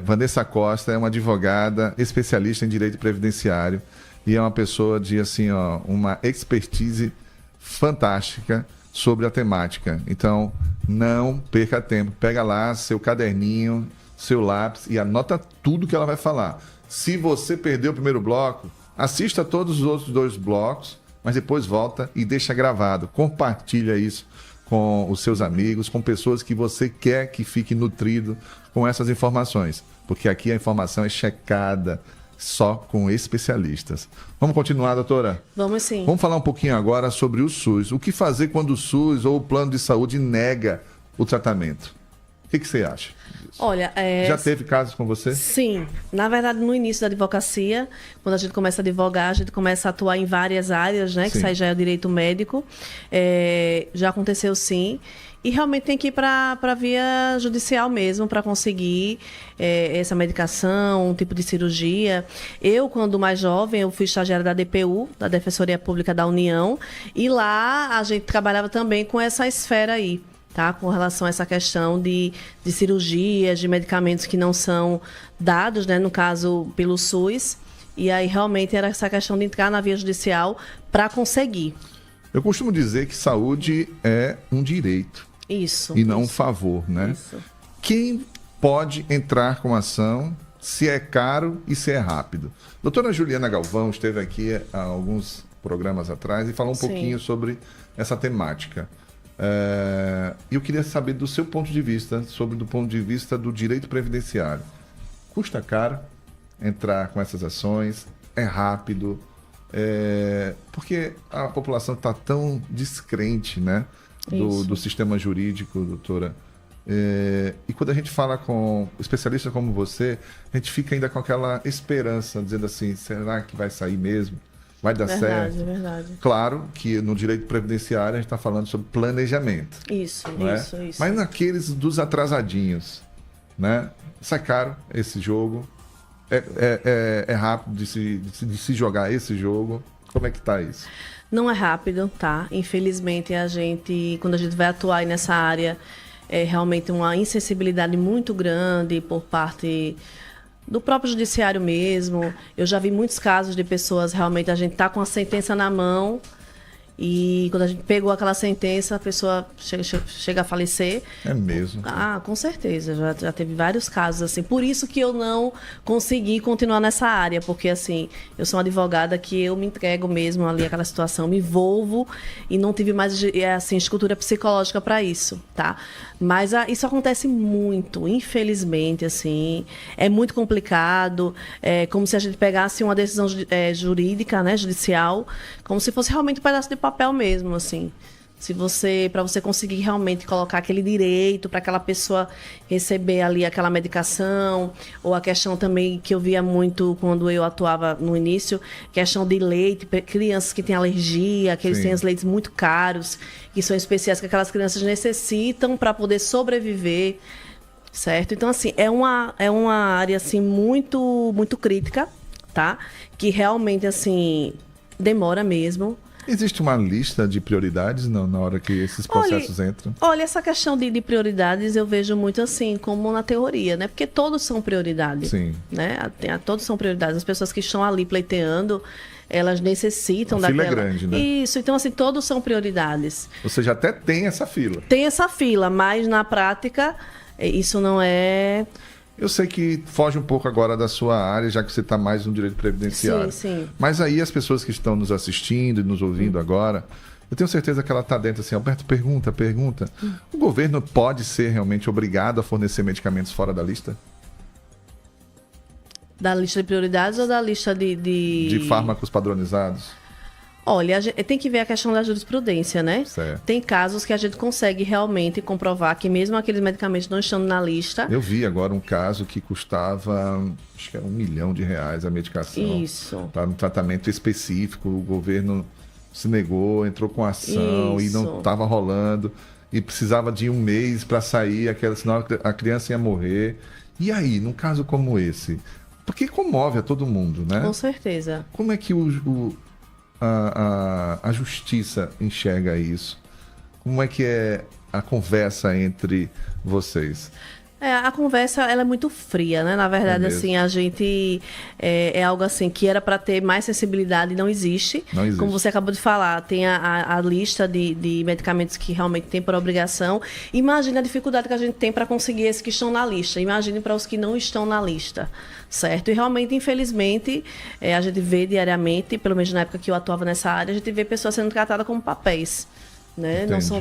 Speaker 1: Vanessa Costa é uma advogada especialista em direito previdenciário e é uma pessoa de assim, ó, uma expertise fantástica sobre a temática. Então, não perca tempo. Pega lá seu caderninho, seu lápis e anota tudo que ela vai falar. Se você perdeu o primeiro bloco, assista todos os outros 2 blocos, mas depois volta e deixa gravado. Compartilha isso com os seus amigos, com pessoas que você quer que fique nutrido com essas informações. Porque aqui a informação é checada só com especialistas. Vamos continuar, doutora?
Speaker 9: Vamos sim.
Speaker 1: Vamos falar um pouquinho agora sobre o SUS. O que fazer quando o SUS ou o plano de saúde nega o tratamento? O que você acha?
Speaker 9: Olha,
Speaker 1: já teve casos com você?
Speaker 9: Sim. Na verdade, no início da advocacia, quando a gente começa a advogar, a gente começa a atuar em várias áreas, né? Que isso aí já é o direito médico. Já aconteceu sim. E realmente tem que ir para a via judicial mesmo para conseguir essa medicação, um tipo de cirurgia. Eu, quando mais jovem, eu fui estagiária da DPU, da Defensoria Pública da União, e lá a gente trabalhava também com essa esfera aí, tá? Com relação a essa questão de cirurgias, de medicamentos que não são dados, né? No caso, pelo SUS. E aí realmente era essa questão de entrar na via judicial para conseguir.
Speaker 1: Eu costumo dizer que saúde é um direito.
Speaker 9: Isso.
Speaker 1: E não um favor, né?
Speaker 9: Isso.
Speaker 1: Quem pode entrar com ação, se é caro e se é rápido? Doutora Juliana Galvão esteve aqui há alguns programas atrás e falou um pouquinho sobre essa temática. Eu queria saber do seu ponto de vista, do ponto de vista do direito previdenciário. Custa caro entrar com essas ações? É rápido? Porque a população está tão descrente, né? Do sistema jurídico, doutora. E quando a gente fala com especialistas como você, a gente fica ainda com aquela esperança, dizendo assim, será que vai sair mesmo? Vai dar certo?
Speaker 9: Verdade.
Speaker 1: Claro que no direito previdenciário a gente está falando sobre planejamento.
Speaker 9: Isso.
Speaker 1: Mas naqueles dos atrasadinhos, né? Sai caro esse jogo. É rápido de se jogar esse jogo. Como é que está isso?
Speaker 9: Não é rápido, tá? Infelizmente, quando a gente vai atuar aí nessa área, é realmente uma insensibilidade muito grande por parte do próprio judiciário mesmo. Eu já vi muitos casos de pessoas, realmente, a gente tá com a sentença na mão e quando a gente pegou aquela sentença, a pessoa chega a falecer.
Speaker 1: É mesmo?
Speaker 9: Com certeza. Já teve vários casos, assim. Por isso que eu não consegui continuar nessa área, porque, assim, eu sou uma advogada que eu me entrego mesmo ali àquela situação, me envolvo e não tive mais, assim, estrutura psicológica para isso, tá? Mas isso acontece muito, infelizmente, assim. É muito complicado. É como se a gente pegasse uma decisão jurídica, né, judicial, como se fosse realmente um pedaço de papel mesmo, assim. Para você conseguir realmente colocar aquele direito para aquela pessoa receber ali aquela medicação, ou a questão também que eu via muito quando eu atuava no início, questão de leite, crianças que têm alergia, que eles têm os leites muito caros, que são especiais que aquelas crianças necessitam para poder sobreviver, certo? Então, assim, é uma área, assim, muito, muito crítica, tá? Que realmente, assim, demora mesmo.
Speaker 1: Existe uma lista de prioridades na hora que esses processos entram?
Speaker 9: Olha, essa questão de prioridades eu vejo muito assim, como na teoria, né? Porque todos são prioridades.
Speaker 1: Sim.
Speaker 9: Né? Todos são prioridades. As pessoas que estão ali pleiteando, elas necessitam
Speaker 1: daquela...
Speaker 9: A
Speaker 1: fila é grande, né?
Speaker 9: Isso, então assim, todos são prioridades.
Speaker 1: Ou seja, até tem essa fila.
Speaker 9: Tem essa fila, mas na prática, isso não é...
Speaker 1: Eu sei que foge um pouco agora da sua área, já que você está mais no direito previdenciário.
Speaker 9: Sim.
Speaker 1: Mas aí as pessoas que estão nos assistindo e nos ouvindo agora, eu tenho certeza que ela está dentro assim, Alberto, pergunta. O governo pode ser realmente obrigado a fornecer medicamentos fora da lista?
Speaker 9: Da lista de prioridades ou da lista
Speaker 1: de fármacos padronizados?
Speaker 9: Olha, tem que ver a questão da jurisprudência, né?
Speaker 1: Certo.
Speaker 9: Tem casos que a gente consegue realmente comprovar que mesmo aqueles medicamentos não estando na lista...
Speaker 1: Eu vi agora um caso que custava, acho que era R$1 milhão a medicação.
Speaker 9: Isso.
Speaker 1: Para um tratamento específico, o governo se negou, entrou com ação e não estava rolando. E precisava de 1 mês para sair, senão a criança ia morrer. E aí, num caso como esse? Porque comove a todo mundo, né?
Speaker 9: Com certeza.
Speaker 1: Como é que a justiça enxerga isso? Como é que é a conversa entre vocês?
Speaker 9: A conversa, ela é muito fria, né? Na verdade, assim, a gente é algo assim que era para ter mais sensibilidade e não existe.
Speaker 1: Não existe.
Speaker 9: Como você acabou de falar, tem a lista de medicamentos que realmente tem por obrigação. Imagina a dificuldade que a gente tem para conseguir esses que estão na lista. Imagine para os que não estão na lista, certo? E realmente, infelizmente, a gente vê diariamente, pelo menos na época que eu atuava nessa área, a gente vê pessoas sendo tratadas como papéis. Né? Não são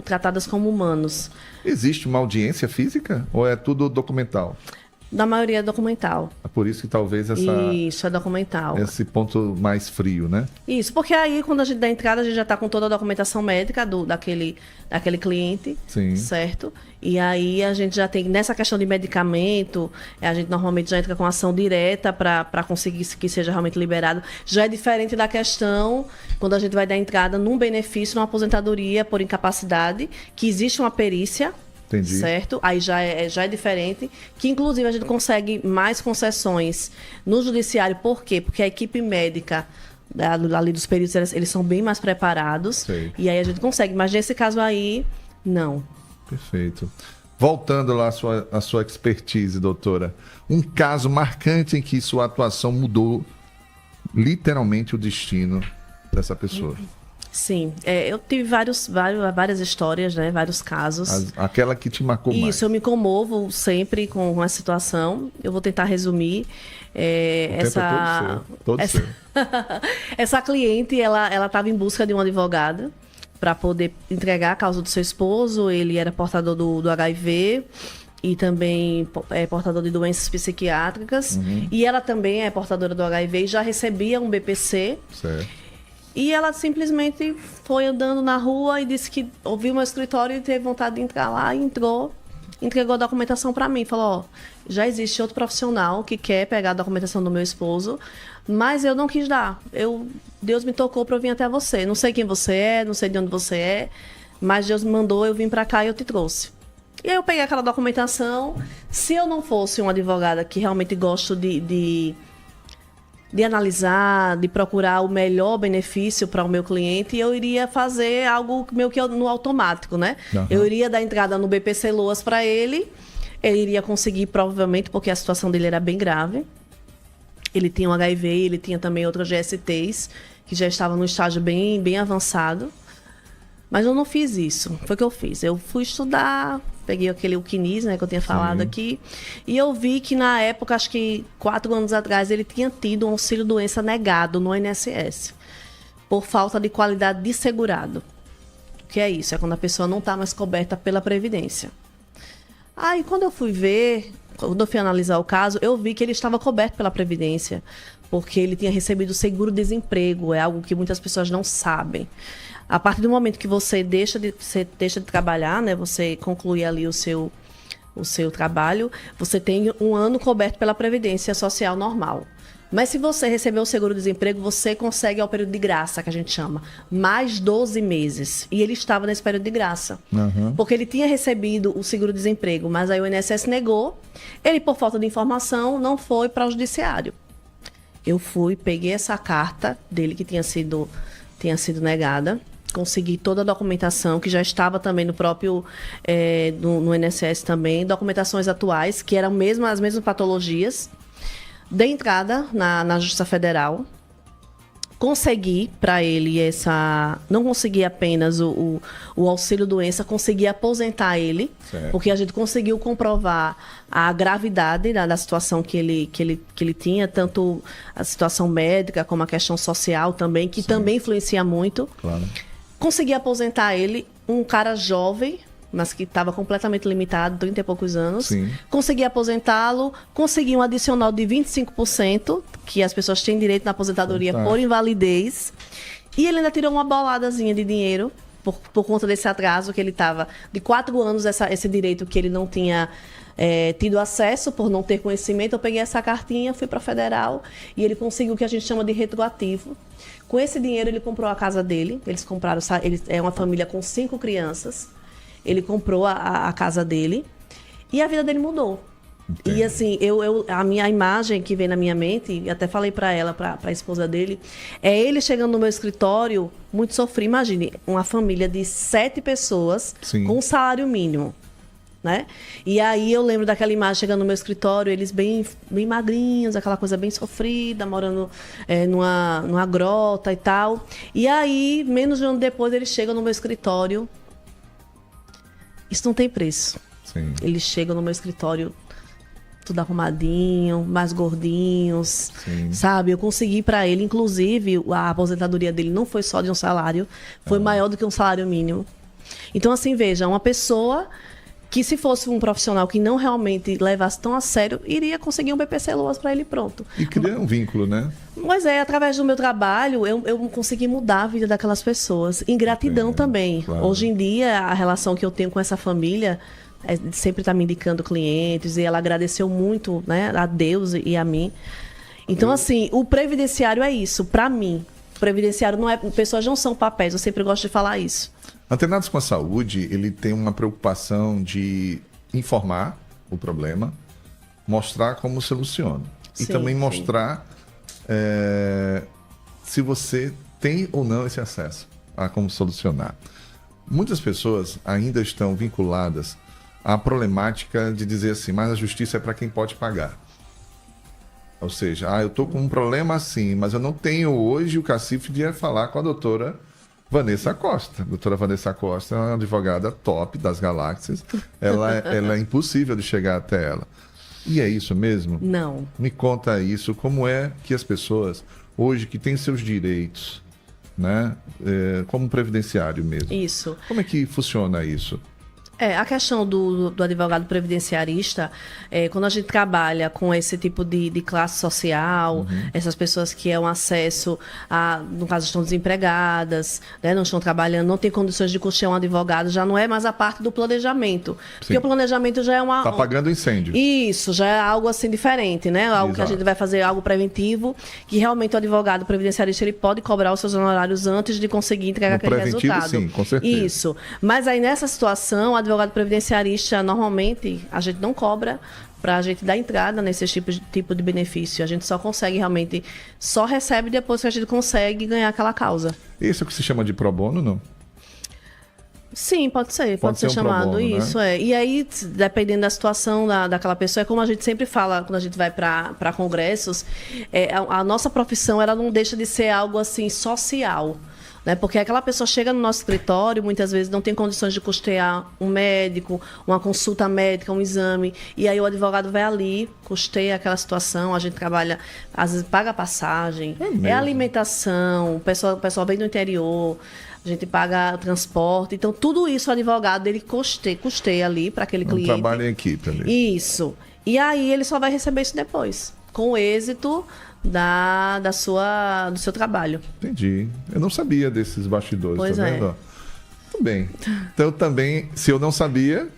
Speaker 9: tratadas como humanos.
Speaker 1: Existe uma audiência física ou é tudo documental?
Speaker 9: Da maioria é documental.
Speaker 1: É por isso que talvez
Speaker 9: Isso, é documental.
Speaker 1: esse ponto mais frio, né?
Speaker 9: Isso, porque aí quando a gente dá entrada, a gente já está com toda a documentação médica daquele cliente,
Speaker 1: Sim.
Speaker 9: certo? E aí a gente já tem, nessa questão de medicamento, a gente normalmente já entra com ação direta para conseguir que seja realmente liberado. Já é diferente da questão quando a gente vai dar entrada num benefício, numa aposentadoria por incapacidade, que existe uma perícia.
Speaker 1: Entendi.
Speaker 9: Certo? Aí já é diferente, que inclusive a gente consegue mais concessões no judiciário. Por quê? Porque a equipe médica ali dos peritos, eles são bem mais preparados.
Speaker 1: Sei.
Speaker 9: E aí a gente consegue. Mas nesse caso aí, não.
Speaker 1: Perfeito. Voltando lá à sua expertise, doutora. Um caso marcante em que sua atuação mudou literalmente o destino dessa pessoa.
Speaker 9: Sim, eu tive várias histórias, né? Vários casos.
Speaker 1: Aquela que te marcou mais.
Speaker 9: Isso, eu me comovo sempre com a situação. Eu vou tentar resumir. Essa cliente, ela estava em busca de um advogado para poder entregar a causa do seu esposo. Ele era portador do HIV e também portador de doenças psiquiátricas.
Speaker 1: Uhum.
Speaker 9: E ela também é portadora do HIV e já recebia um BPC.
Speaker 1: Certo.
Speaker 9: E ela simplesmente foi andando na rua e disse que ouviu meu escritório e teve vontade de entrar lá e entrou, entregou a documentação para mim. Falou, ó, já existe outro profissional que quer pegar a documentação do meu esposo, mas eu não quis dar. Deus me tocou para eu vir até você. Não sei quem você é, não sei de onde você é, mas Deus me mandou, eu vim para cá e eu te trouxe. E aí eu peguei aquela documentação. Se eu não fosse uma advogada que realmente gosto de analisar, de procurar o melhor benefício para o meu cliente, eu iria fazer algo meio que no automático, né?
Speaker 1: Uhum.
Speaker 9: Eu iria dar entrada no BPC Loas para ele iria conseguir, provavelmente, porque a situação dele era bem grave. Ele tinha um HIV, ele tinha também outras GSTs, que já estavam num estágio bem, bem avançado. Mas eu não fiz isso. Foi o que eu fiz. Eu fui estudar, peguei aquele UKNIS, né, que eu tinha falado aqui, e eu vi que na época, acho que 4 anos atrás, ele tinha tido um auxílio-doença negado no INSS, por falta de qualidade de segurado. O que é isso? É quando a pessoa não está mais coberta pela Previdência. Aí, quando eu fui ver, quando eu fui analisar o caso, eu vi que ele estava coberto pela Previdência, porque ele tinha recebido seguro-desemprego, é algo que muitas pessoas não sabem. A partir do momento que você deixa de trabalhar, né, você conclui ali o seu trabalho, você tem 1 ano coberto pela Previdência Social normal. Mas se você receber o seguro-desemprego, você consegue ao período de graça, que a gente chama, mais 12 meses. E ele estava nesse período de graça.
Speaker 1: Uhum.
Speaker 9: Porque ele tinha recebido o seguro-desemprego, mas aí o INSS negou. Ele, por falta de informação, não foi para o judiciário. Eu fui, peguei essa carta dele que tinha sido negada, consegui toda a documentação, que já estava também no próprio no INSS também, documentações atuais, que eram as mesmas patologias. Dei entrada na Justiça Federal, consegui para ele não consegui apenas o auxílio-doença, consegui aposentar ele, certo, porque a gente conseguiu comprovar a gravidade da situação que ele tinha, tanto a situação médica como a questão social também, que também influencia muito.
Speaker 1: Claro.
Speaker 9: Consegui aposentar ele, um cara jovem, mas que estava completamente limitado, 30 e poucos anos.
Speaker 1: Sim.
Speaker 9: Consegui aposentá-lo, consegui um adicional de 25%, que as pessoas têm direito na aposentadoria por invalidez. E ele ainda tirou uma boladazinha de dinheiro, por conta desse atraso que ele estava, de 4 anos, esse direito que ele não tinha tido acesso, por não ter conhecimento. Eu peguei essa cartinha, fui para a Federal, e ele conseguiu o que a gente chama de retroativo. Com esse dinheiro, ele comprou a casa dele. Eles compraram, ele é uma família com 5 crianças. Ele comprou a casa dele e a vida dele mudou. Entendi. E assim, a minha imagem que vem na minha mente, e até falei para ela, para a esposa dele, é ele chegando no meu escritório, muito sofrido. Imagine, uma família de 7 pessoas, sim, com um salário mínimo. né? E aí eu lembro daquela imagem chegando no meu escritório, eles bem magrinhos, aquela coisa bem sofrida, morando numa grota e tal. E aí, menos de um ano depois, eles chegam no meu escritório. Isso não tem preço.
Speaker 1: Sim.
Speaker 9: Eles chegam no meu escritório tudo arrumadinho, mais gordinhos,
Speaker 1: Sim.
Speaker 9: sabe? Eu consegui para ele, inclusive, a aposentadoria dele não foi só de um salário, foi maior do que um salário mínimo. Então, assim, veja, uma pessoa que se fosse um profissional que não realmente levasse tão a sério, iria conseguir um BPC Loas para ele pronto.
Speaker 1: E cria um vínculo, né?
Speaker 9: Mas através do meu trabalho, eu consegui mudar a vida daquelas pessoas. Em gratidão também.
Speaker 1: Claro.
Speaker 9: Hoje em dia, a relação que eu tenho com essa família sempre está me indicando clientes, e ela agradeceu muito, né, a Deus e a mim. Então, assim, o previdenciário é isso, para mim. O previdenciário não é... Pessoas não são papéis, eu sempre gosto de falar isso.
Speaker 1: Antenados com a Saúde, ele tem uma preocupação de informar o problema, mostrar como soluciona. E
Speaker 9: Sim,
Speaker 1: também
Speaker 9: sim.
Speaker 1: mostrar se você tem ou não esse acesso a como solucionar. Muitas pessoas ainda estão vinculadas à problemática de dizer assim, mas a justiça é para quem pode pagar. Ou seja, eu estou com um problema assim, mas eu não tenho hoje o cacife de falar com a doutora Vanessa Costa. A doutora Vanessa Costa é uma advogada top das galáxias. Ela é impossível de chegar até ela. E é isso mesmo?
Speaker 9: Não.
Speaker 1: Me conta isso. Como é que as pessoas, hoje, que têm seus direitos, né, como previdenciário mesmo.
Speaker 9: Isso.
Speaker 1: Como é que funciona isso?
Speaker 9: A questão do advogado previdenciarista, quando a gente trabalha com esse tipo de classe social, essas pessoas que é um acesso no caso estão desempregadas, né, não estão trabalhando, não têm condições de custear um advogado, já não é mais a parte do planejamento.
Speaker 1: Sim.
Speaker 9: Porque o planejamento já é uma...
Speaker 1: Está apagando incêndio.
Speaker 9: Isso, já é algo assim diferente, né? Algo
Speaker 1: Exato.
Speaker 9: que a gente vai fazer, algo preventivo, que realmente o advogado previdenciarista ele pode cobrar os seus honorários antes de conseguir entregar
Speaker 1: No
Speaker 9: aquele
Speaker 1: preventivo,
Speaker 9: resultado.
Speaker 1: sim, com certeza.
Speaker 9: Isso. Mas aí nessa situação, o advogado previdenciarista, normalmente, a gente não cobra para a gente dar entrada nesse tipo de benefício. A gente só consegue realmente, só recebe depois que a gente consegue ganhar aquela causa.
Speaker 1: Isso é o que se chama de pro bono, não?
Speaker 9: Sim, pode ser
Speaker 1: ser um
Speaker 9: chamado
Speaker 1: pro bono,
Speaker 9: isso,
Speaker 1: né?
Speaker 9: E aí, dependendo da situação daquela pessoa, é como a gente sempre fala quando a gente vai para congressos, a nossa profissão ela não deixa de ser algo assim social. Né? Porque aquela pessoa chega no nosso escritório, muitas vezes não tem condições de custear um médico, uma consulta médica, um exame, e aí o advogado vai ali, custeia aquela situação, a gente trabalha, às vezes paga a passagem, alimentação, o pessoal vem do interior, a gente paga transporte, então tudo isso o advogado ele custeia ali para aquele cliente.
Speaker 1: Trabalha em equipe ali.
Speaker 9: Isso. E aí ele só vai receber isso depois, com o êxito do seu trabalho.
Speaker 1: Entendi. Eu não sabia desses bastidores,
Speaker 9: Pois
Speaker 1: tá vendo? Tudo bem. Então também, se eu não sabia,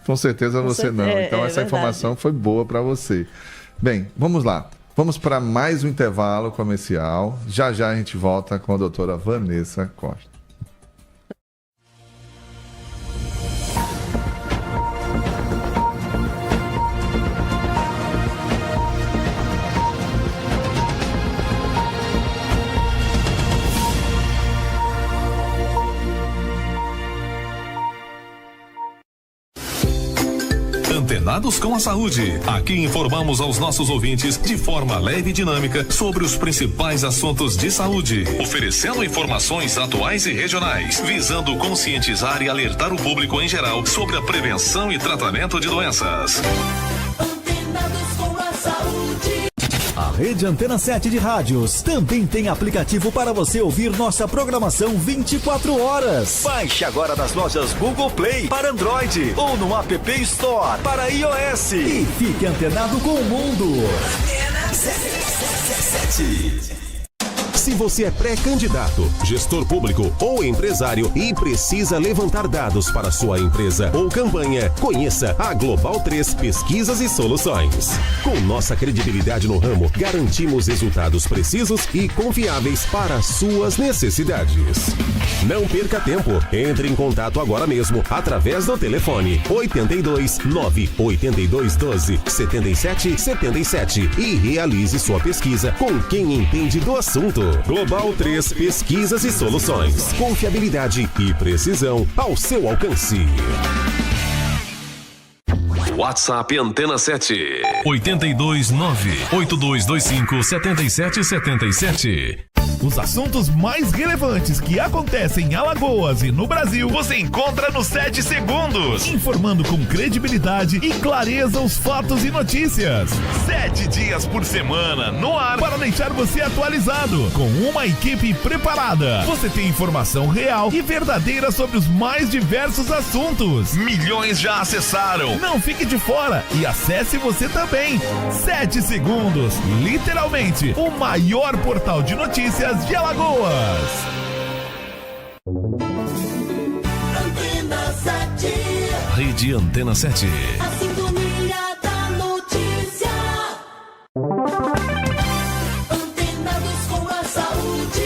Speaker 1: com certeza você não. Então essa informação foi boa para você. Bem, vamos lá. Vamos para mais um intervalo comercial. Já já a gente volta com a doutora Vanessa Costa.
Speaker 2: Antenados com a Saúde. Aqui informamos aos nossos ouvintes de forma leve e dinâmica sobre os principais assuntos de saúde, oferecendo informações atuais e regionais, visando conscientizar e alertar o público em geral sobre a prevenção e tratamento de doenças.
Speaker 3: Antenados com a Saúde.
Speaker 4: A Rede Antena 7 de rádios também tem aplicativo para você ouvir nossa programação 24 horas. Baixe agora nas lojas Google Play para Android ou no App Store para iOS. E fique antenado com o mundo.
Speaker 3: Antena 7.
Speaker 5: Se você é pré-candidato, gestor público ou empresário e precisa levantar dados para sua empresa ou campanha, conheça a Global 3 Pesquisas e Soluções. Com nossa credibilidade no ramo, garantimos resultados precisos e confiáveis para suas necessidades. Não perca tempo. Entre em contato agora mesmo através do telefone 82 982 12 77 77 e realize sua pesquisa com quem entende do assunto. Global 3 Pesquisas e Soluções. Confiabilidade e precisão ao seu alcance.
Speaker 2: WhatsApp Antena 7. 829-8225-7777.
Speaker 8: Os assuntos mais relevantes que acontecem em Alagoas e no Brasil, você encontra no 7 Segundos. Informando com credibilidade e clareza os fatos e notícias. 7 dias por semana, no ar, para deixar você atualizado. Com uma equipe preparada. Você tem informação real e verdadeira sobre os mais diversos assuntos. Milhões já acessaram. Não fique de fora e acesse você também. 7 Segundos, literalmente, o maior portal de notícias de Alagoas.
Speaker 3: Antena 7.
Speaker 2: Rede Antena 7.
Speaker 3: A sintonia da notícia. Antenados com a saúde.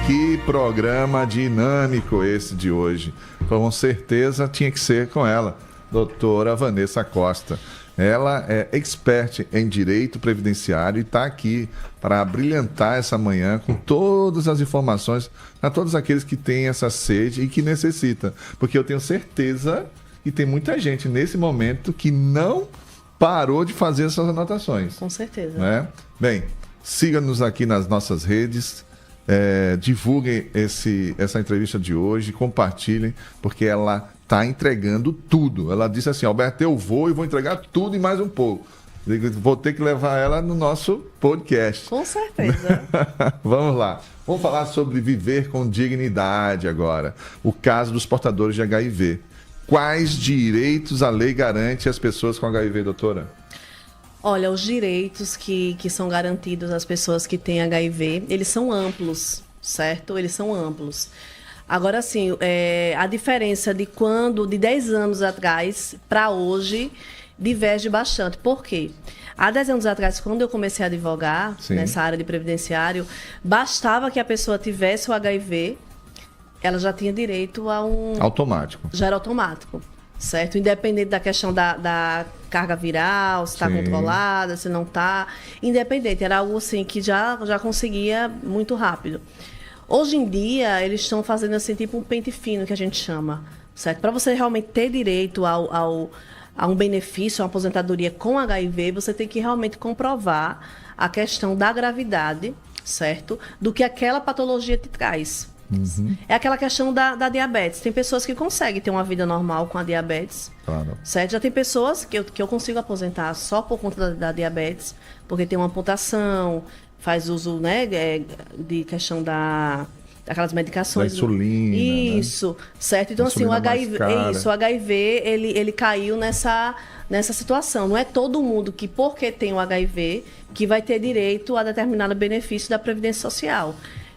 Speaker 1: Que programa dinâmico esse de hoje. Com certeza tinha que ser com ela, doutora Vanessa Costa. Ela é expert em direito previdenciário e está aqui para brilhantar essa manhã com todas as informações a todos aqueles que têm essa sede e que necessitam. Porque eu tenho certeza que tem muita gente nesse momento que não parou de fazer essas anotações.
Speaker 9: Com certeza.
Speaker 1: Né? Bem, siga-nos aqui nas nossas redes. Divulguem essa entrevista de hoje, compartilhem, porque ela está entregando tudo. Ela disse assim: Alberto, eu vou entregar tudo e mais um pouco. Vou ter que levar ela no nosso podcast.
Speaker 9: Com certeza.
Speaker 1: Vamos lá. Vamos falar sobre viver com dignidade agora. O caso dos portadores de HIV. Quais direitos a lei garante às pessoas com HIV, doutora?
Speaker 9: Olha, os direitos que são garantidos às pessoas que têm HIV, eles são amplos, certo? Eles são amplos. Agora, sim, a diferença de 10 anos atrás para hoje diverge bastante. Por quê? Há 10 anos atrás, quando eu comecei a advogar nessa área de previdenciário, bastava que a pessoa tivesse o HIV, ela já tinha direito a um...
Speaker 1: Automático.
Speaker 9: Já era automático. Certo? Independente da questão da carga viral, se está controlada, se não está. Independente, era algo assim que já conseguia muito rápido. Hoje em dia, eles estão fazendo assim, tipo um pente fino, que a gente chama. Certo? Para você realmente ter direito a um benefício, a uma aposentadoria com HIV, você tem que realmente comprovar a questão da gravidade, certo? Do que aquela patologia te traz. Uhum. É aquela questão da diabetes. Tem pessoas que conseguem ter uma vida normal com a diabetes. Claro. Certo? Já tem pessoas que eu consigo aposentar só por conta da diabetes, porque tem uma amputação, faz uso, né, de questão daquelas medicações.
Speaker 1: Da insulina.
Speaker 9: Isso, né? Certo? Então, assim, o HIV, ele caiu nessa situação. Não é todo mundo que, porque tem o HIV, que vai ter direito a determinado benefício da Previdência Social.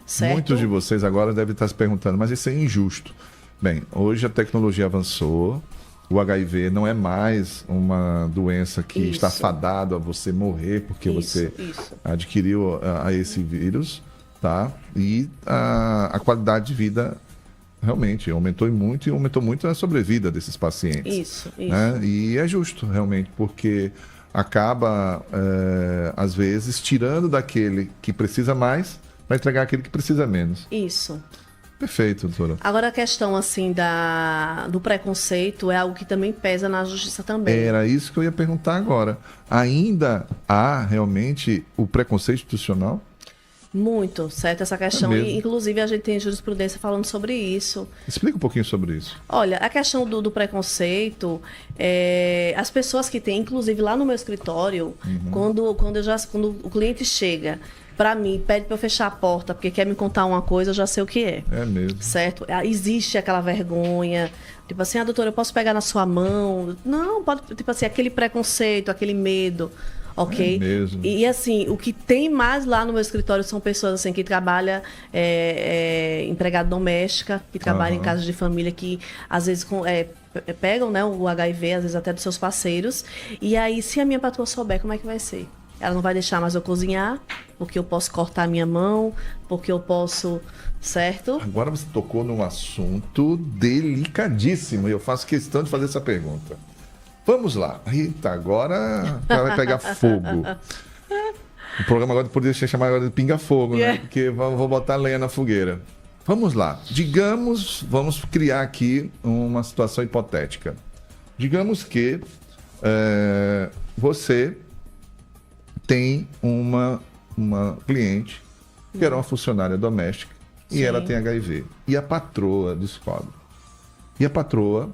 Speaker 9: Certo?
Speaker 1: Muitos de vocês agora devem estar se perguntando, mas isso é injusto. Bem, hoje a tecnologia avançou, o HIV não é mais uma doença que está fadado a você morrer porque você adquiriu esse vírus, tá? E a qualidade de vida realmente aumentou muito, e aumentou muito a sobrevida desses pacientes. Isso. Né? E é justo, realmente, porque acaba, às vezes, tirando daquele que precisa mais para entregar aquele que precisa menos.
Speaker 9: Isso.
Speaker 1: Perfeito, doutora.
Speaker 9: Agora, a questão assim do preconceito é algo que também pesa na justiça também.
Speaker 1: Era isso que eu ia perguntar agora. Ainda há realmente o preconceito institucional?
Speaker 9: Muito, certo? Essa questão, inclusive a gente tem jurisprudência falando sobre isso. Explica
Speaker 1: um pouquinho sobre isso.
Speaker 9: Olha, a questão do preconceito, as pessoas que têm, inclusive lá no meu escritório, quando o cliente chega para mim, pede para eu fechar a porta porque quer me contar uma coisa, eu já sei o que é. É mesmo. Certo? Existe aquela vergonha, tipo assim, doutora, eu posso pegar na sua mão? Não, pode, tipo assim, aquele preconceito, aquele medo. Ok? É mesmo. E assim, o que tem mais lá no meu escritório são pessoas assim, que trabalham empregada doméstica, que trabalham em casas de família, que às vezes pegam, né, o HIV, às vezes até dos seus parceiros. E aí, se a minha patroa souber, como é que vai ser? Ela não vai deixar mais eu cozinhar, porque eu posso cortar a minha mão, porque eu posso... Certo?
Speaker 1: Agora você tocou num assunto delicadíssimo e eu faço questão de fazer essa pergunta. Vamos lá. Eita, agora vai pegar fogo. O programa agora poderia ser chamado agora de Pinga Fogo, né? Porque vou botar lenha na fogueira. Vamos lá. Digamos, vamos criar aqui uma situação hipotética. Digamos que você tem uma cliente que era uma funcionária doméstica e ela tem HIV. E a patroa descobre. E a patroa,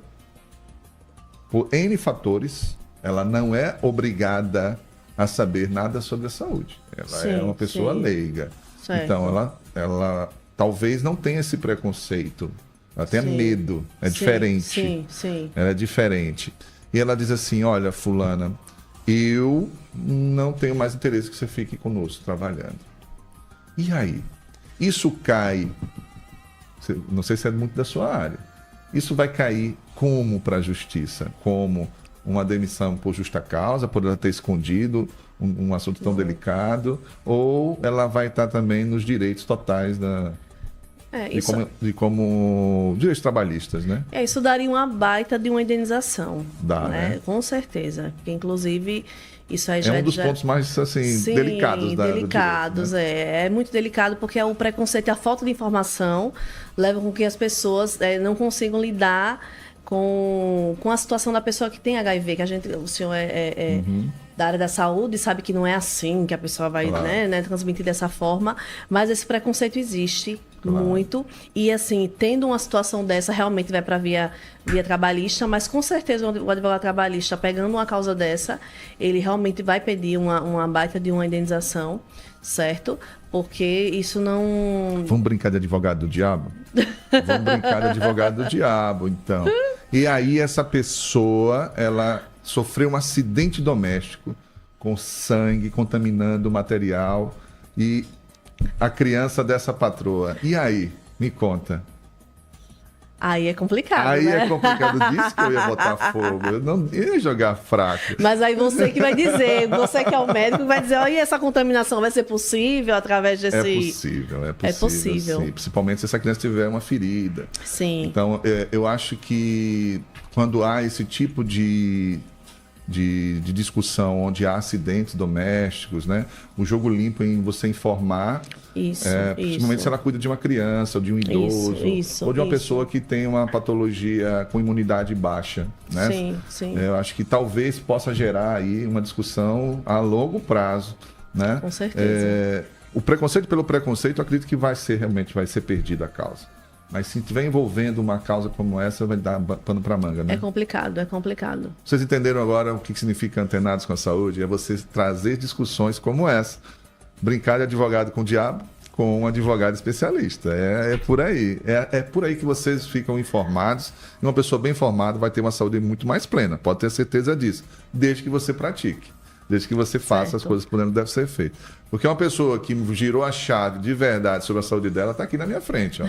Speaker 1: por N fatores, ela não é obrigada a saber nada sobre a saúde. Ela é uma pessoa leiga.
Speaker 9: Certo.
Speaker 1: Então, ela talvez não tenha esse preconceito. Ela tenha medo. É diferente.
Speaker 9: Sim.
Speaker 1: Ela é diferente. E ela diz assim, olha, fulana, eu não tenho mais interesse que você fique conosco trabalhando. E aí? Isso cai... Não sei se é muito da sua área. Isso vai cair como para a justiça? Como uma demissão por justa causa, por ela ter escondido um assunto tão delicado? Ou ela vai estar também nos direitos totais como direitos trabalhistas, né?
Speaker 9: Isso daria uma baita de uma indenização.
Speaker 1: Dá, né?
Speaker 9: Com certeza. Porque, inclusive, isso aí
Speaker 1: é um dos pontos mais assim, delicados da
Speaker 9: delicados,
Speaker 1: do direito, né?
Speaker 9: É muito delicado porque o preconceito e a falta de informação levam com que as pessoas não consigam lidar com a situação da pessoa que tem HIV, que o senhor é da área da saúde, sabe que não é assim, que a pessoa vai transmitir dessa forma, mas esse preconceito existe muito, e assim, tendo uma situação dessa, realmente vai para via trabalhista, mas com certeza o advogado trabalhista, pegando uma causa dessa, ele realmente vai pedir uma baita de uma indenização, certo? Porque isso não...
Speaker 1: Vamos brincar de advogado do diabo? Vamos brincar de advogado do diabo, então. E aí essa pessoa, ela sofreu um acidente doméstico com sangue contaminando o material e a criança dessa patroa. E aí? Me conta.
Speaker 9: Aí é complicado,
Speaker 1: Aí
Speaker 9: né?
Speaker 1: é complicado. Disse que eu ia botar fogo. Eu não ia jogar fraco.
Speaker 9: Mas aí você que vai dizer, você que é o médico, vai dizer, olha, essa contaminação vai ser possível através desse...
Speaker 1: É possível. Sim. Principalmente se essa criança tiver uma ferida.
Speaker 9: Sim.
Speaker 1: Então, eu acho que quando há esse tipo de discussão onde há acidentes domésticos, né? O jogo limpo em você informar, principalmente se ela cuida de uma criança ou de um idoso, ou de uma pessoa que tem uma patologia com imunidade baixa, né?
Speaker 9: Sim.
Speaker 1: Eu acho que talvez possa gerar aí uma discussão a longo prazo, né?
Speaker 9: Com certeza.
Speaker 1: O preconceito pelo preconceito, eu acredito que realmente vai ser perdida a causa. Mas se estiver envolvendo uma causa como essa, vai dar pano para manga, né?
Speaker 9: É complicado.
Speaker 1: Vocês entenderam agora o que significa Antenados com a Saúde? É você trazer discussões como essa. Brincar de advogado com o diabo com um advogado especialista. É por aí. É por aí que vocês ficam informados. E uma pessoa bem informada vai ter uma saúde muito mais plena. Pode ter certeza disso. Desde que você pratique. Desde que você faça as coisas por onde deve ser feito. Porque uma pessoa que girou a chave de verdade sobre a saúde dela está aqui na minha frente, ó.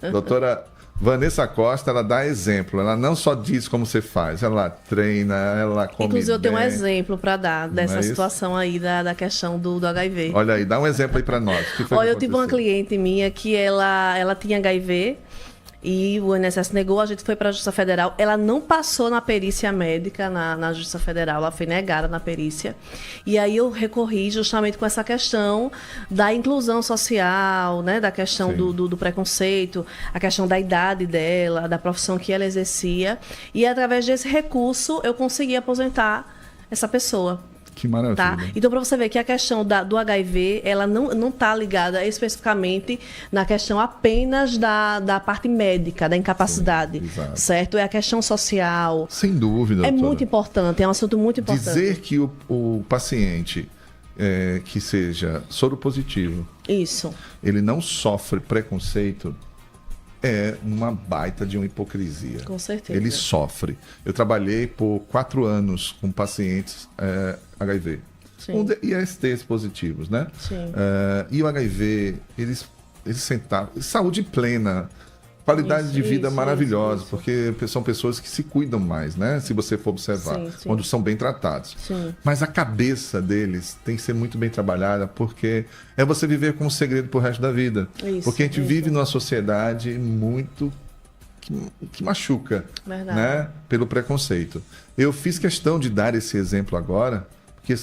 Speaker 1: Doutora Vanessa Costa, ela dá exemplo. Ela não só diz como você faz, ela treina, ela come
Speaker 9: Inclusive, eu tenho um
Speaker 1: bem.
Speaker 9: exemplo para dar dessa situação aí da questão do HIV.
Speaker 1: Olha aí, dá um exemplo aí para nós. O que foi
Speaker 9: Olha,
Speaker 1: que
Speaker 9: eu tive uma cliente minha que ela tinha HIV e o INSS negou, a gente foi para a Justiça Federal. Ela não passou na perícia médica na Justiça Federal, ela foi negada na perícia. E aí eu recorri justamente com essa questão da inclusão social, né, da questão do preconceito, a questão da idade dela, da profissão que ela exercia. E através desse recurso eu consegui aposentar essa pessoa.
Speaker 1: Que maravilha.
Speaker 9: Tá? Então, para você ver que a questão do HIV, ela não está ligada especificamente na questão apenas da parte médica, da incapacidade, certo? É a questão social.
Speaker 1: Sem dúvida,
Speaker 9: É
Speaker 1: doutora.
Speaker 9: muito importante, é um assunto muito importante.
Speaker 1: Dizer que o paciente que seja soropositivo, ele não sofre preconceito, é uma baita de uma hipocrisia.
Speaker 9: Com certeza.
Speaker 1: Ele sofre. Eu trabalhei por 4 anos com pacientes HIV. Com ISTs positivos, né? E o HIV, eles sentavam... Saúde plena. Qualidade de vida maravilhosa, porque são pessoas que se cuidam mais, né? Se você for observar, quando são bem tratados. Mas a cabeça deles tem que ser muito bem trabalhada, porque é você viver com um segredo pro resto da vida. Porque a gente vive numa sociedade muito que machuca,
Speaker 9: Verdade.
Speaker 1: né? Pelo preconceito. Eu fiz questão de dar esse exemplo agora, porque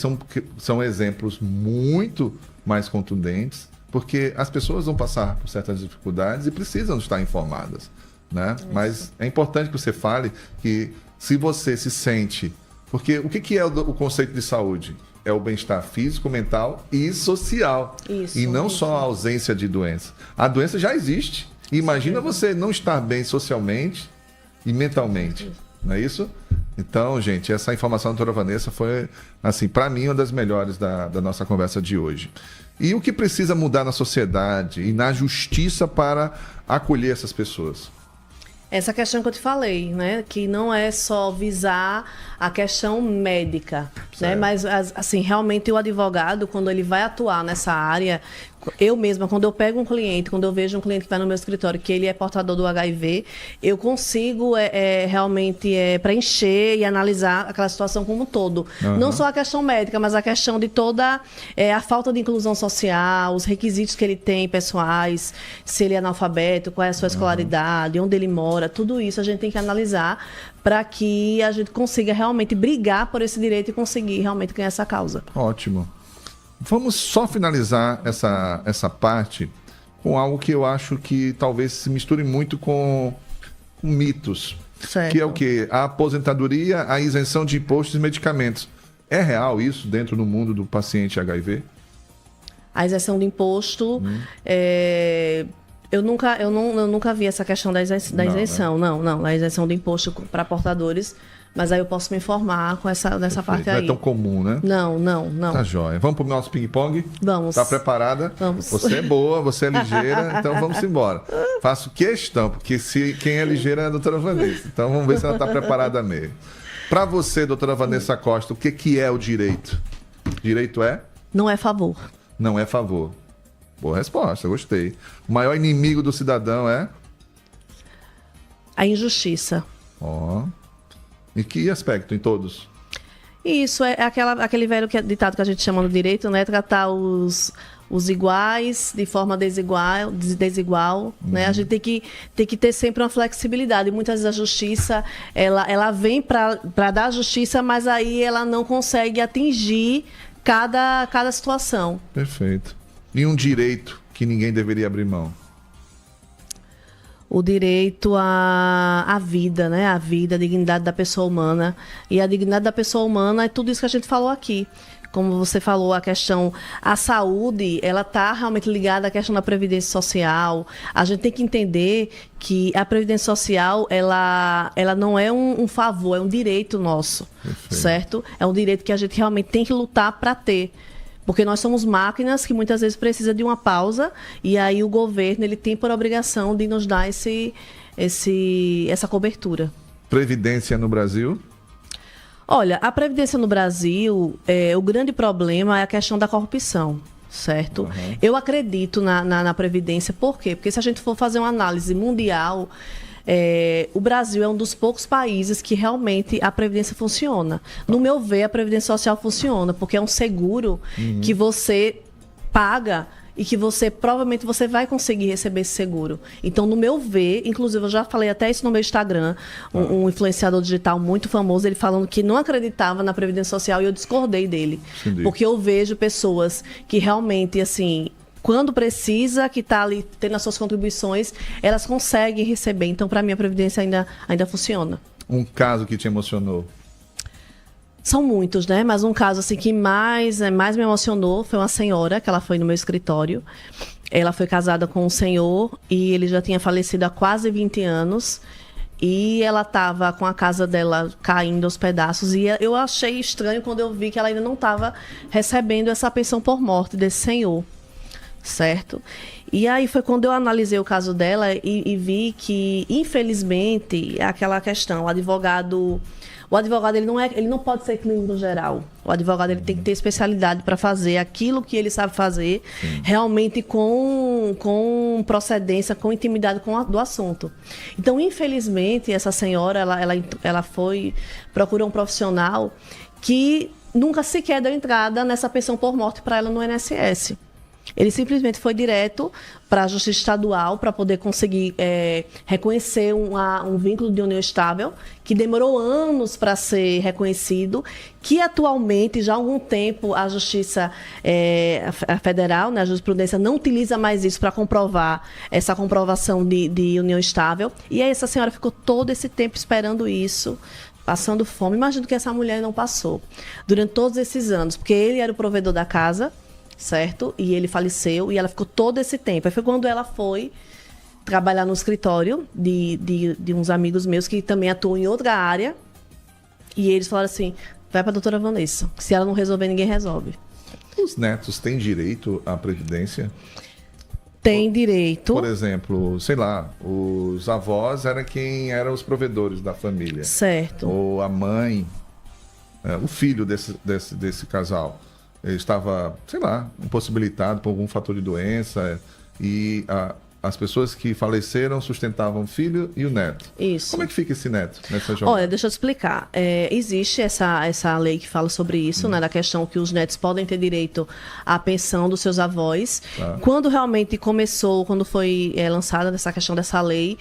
Speaker 1: são exemplos muito mais contundentes, porque as pessoas vão passar por certas dificuldades e precisam estar informadas, né? Mas é importante que você fale que se você se sente... Porque o que é o conceito de saúde? É o bem-estar físico, mental e social.
Speaker 9: Isso,
Speaker 1: e não
Speaker 9: isso.
Speaker 1: só a ausência de doença. A doença já existe. Imagina você não estar bem socialmente e mentalmente. Não é isso? Então, gente, essa informação da doutora Vanessa foi, assim, para mim, uma das melhores da nossa conversa de hoje. E o que precisa mudar na sociedade e na justiça para acolher essas pessoas?
Speaker 9: Essa questão que eu te falei, né? Que não é só visar a questão médica, né? Mas, assim, realmente o advogado, quando ele vai atuar nessa área, eu mesma, quando eu pego um cliente, quando eu vejo um cliente que vai no meu escritório, que ele é portador do HIV, eu consigo realmente preencher e analisar aquela situação como um todo.
Speaker 1: Uhum.
Speaker 9: Não só a questão médica, mas a questão de toda a falta de inclusão social, os requisitos que ele tem pessoais, se ele é analfabeto, qual é a sua escolaridade, onde ele mora, tudo isso a gente tem que analisar para que a gente consiga realmente brigar por esse direito e conseguir realmente ganhar essa causa.
Speaker 1: Ótimo. Vamos só finalizar essa parte com algo que eu acho que talvez se misture muito com mitos.
Speaker 9: Certo.
Speaker 1: Que é o quê? A aposentadoria, a isenção de impostos e medicamentos. É real isso dentro do mundo do paciente HIV?
Speaker 9: A isenção de imposto, eu nunca vi essa questão da isenção, da isenção de imposto para portadores, mas aí eu posso me informar nessa parte aí.
Speaker 1: Não é tão comum, né?
Speaker 9: Não.
Speaker 1: Tá joia. Vamos pro nosso ping-pong?
Speaker 9: Vamos.
Speaker 1: Tá preparada?
Speaker 9: Vamos.
Speaker 1: Você é boa, você é ligeira, então vamos embora. Faço questão, porque quem é ligeira é a doutora Vanessa. Então vamos ver se ela tá preparada mesmo. Para você, doutora Vanessa Costa, o que é o direito? Direito é?
Speaker 9: Não é favor.
Speaker 1: Não é favor. Boa resposta, gostei. O maior inimigo do cidadão é?
Speaker 9: A injustiça.
Speaker 1: Ó. Em que aspecto? Em todos?
Speaker 9: Isso, é aquele velho ditado que a gente chama no direito, né? Tratar os iguais de forma desigual, né? A gente tem que ter sempre uma flexibilidade. Muitas vezes a justiça, ela vem para dar justiça, mas aí ela não consegue atingir cada situação.
Speaker 1: Perfeito. E um direito que ninguém deveria abrir mão?
Speaker 9: O direito à vida, né? A vida, a dignidade da pessoa humana. E a dignidade da pessoa humana é tudo isso que a gente falou aqui. Como você falou, a saúde, ela está realmente ligada à questão da previdência social. A gente tem que entender que a previdência social, ela não é um favor, é um direito nosso, certo? É um direito que a gente realmente tem que lutar para ter. Porque nós somos máquinas que muitas vezes precisam de uma pausa e aí o governo ele tem por obrigação de nos dar essa cobertura.
Speaker 1: Previdência no Brasil?
Speaker 9: Olha, a Previdência no Brasil, o grande problema é a questão da corrupção, certo? Uhum. Eu acredito na Previdência, por quê? Porque se a gente for fazer uma análise mundial, o Brasil é um dos poucos países que realmente a Previdência funciona. No meu ver, a Previdência Social funciona, porque é um seguro que você paga e que provavelmente você vai conseguir receber esse seguro. Então, no meu ver, inclusive eu já falei até isso no meu Instagram, um influenciador digital muito famoso, ele falando que não acreditava na Previdência Social e eu discordei dele. Entendi. Porque eu vejo pessoas que realmente, assim, quando precisa, que está ali tendo as suas contribuições, elas conseguem receber. Então, para mim, a Previdência ainda funciona.
Speaker 1: Um caso que te emocionou?
Speaker 9: São muitos, né? Mas um caso assim, que mais me emocionou foi uma senhora, que ela foi no meu escritório. Ela foi casada com um senhor e ele já tinha falecido há quase 20 anos. E ela estava com a casa dela caindo aos pedaços. E eu achei estranho quando eu vi que ela ainda não estava recebendo essa pensão por morte desse senhor. Certo? E aí foi quando eu analisei o caso dela e vi que, infelizmente, aquela questão, o advogado ele não pode ser clínico geral. O advogado ele tem que ter especialidade para fazer aquilo que ele sabe fazer, realmente com procedência, com intimidade do assunto. Então, infelizmente, essa senhora, ela procurou um profissional que nunca sequer deu entrada nessa pensão por morte para ela no INSS. Ele simplesmente foi direto para a Justiça Estadual para poder conseguir reconhecer um vínculo de união estável, que demorou anos para ser reconhecido, que atualmente, já há algum tempo, a Justiça a Federal, né, a jurisprudência, não utiliza mais isso para comprovar essa comprovação de união estável. E aí essa senhora ficou todo esse tempo esperando isso, passando fome. Imagino que essa mulher não passou durante todos esses anos, porque ele era o provedor da casa, certo? E ele faleceu e ela ficou todo esse tempo. Aí foi quando ela foi trabalhar no escritório de uns amigos meus que também atuam em outra área. E eles falaram assim, vai para a doutora Vanessa. Se ela não resolver, ninguém resolve.
Speaker 1: Os netos têm direito à previdência?
Speaker 9: Tem direito.
Speaker 1: Por exemplo, sei lá, os avós eram os provedores da família.
Speaker 9: Certo.
Speaker 1: Ou a mãe, o filho desse casal. Ele estava, sei lá, impossibilitado por algum fator de doença e as pessoas que faleceram sustentavam o filho e o neto.
Speaker 9: Isso.
Speaker 1: Como é que fica esse neto nessa jogada?
Speaker 9: Olha, deixa eu te explicar. Existe essa lei que fala sobre isso, né, da questão que os netos podem ter direito à pensão dos seus avós.
Speaker 1: Tá.
Speaker 9: Quando realmente quando foi lançada essa questão dessa lei,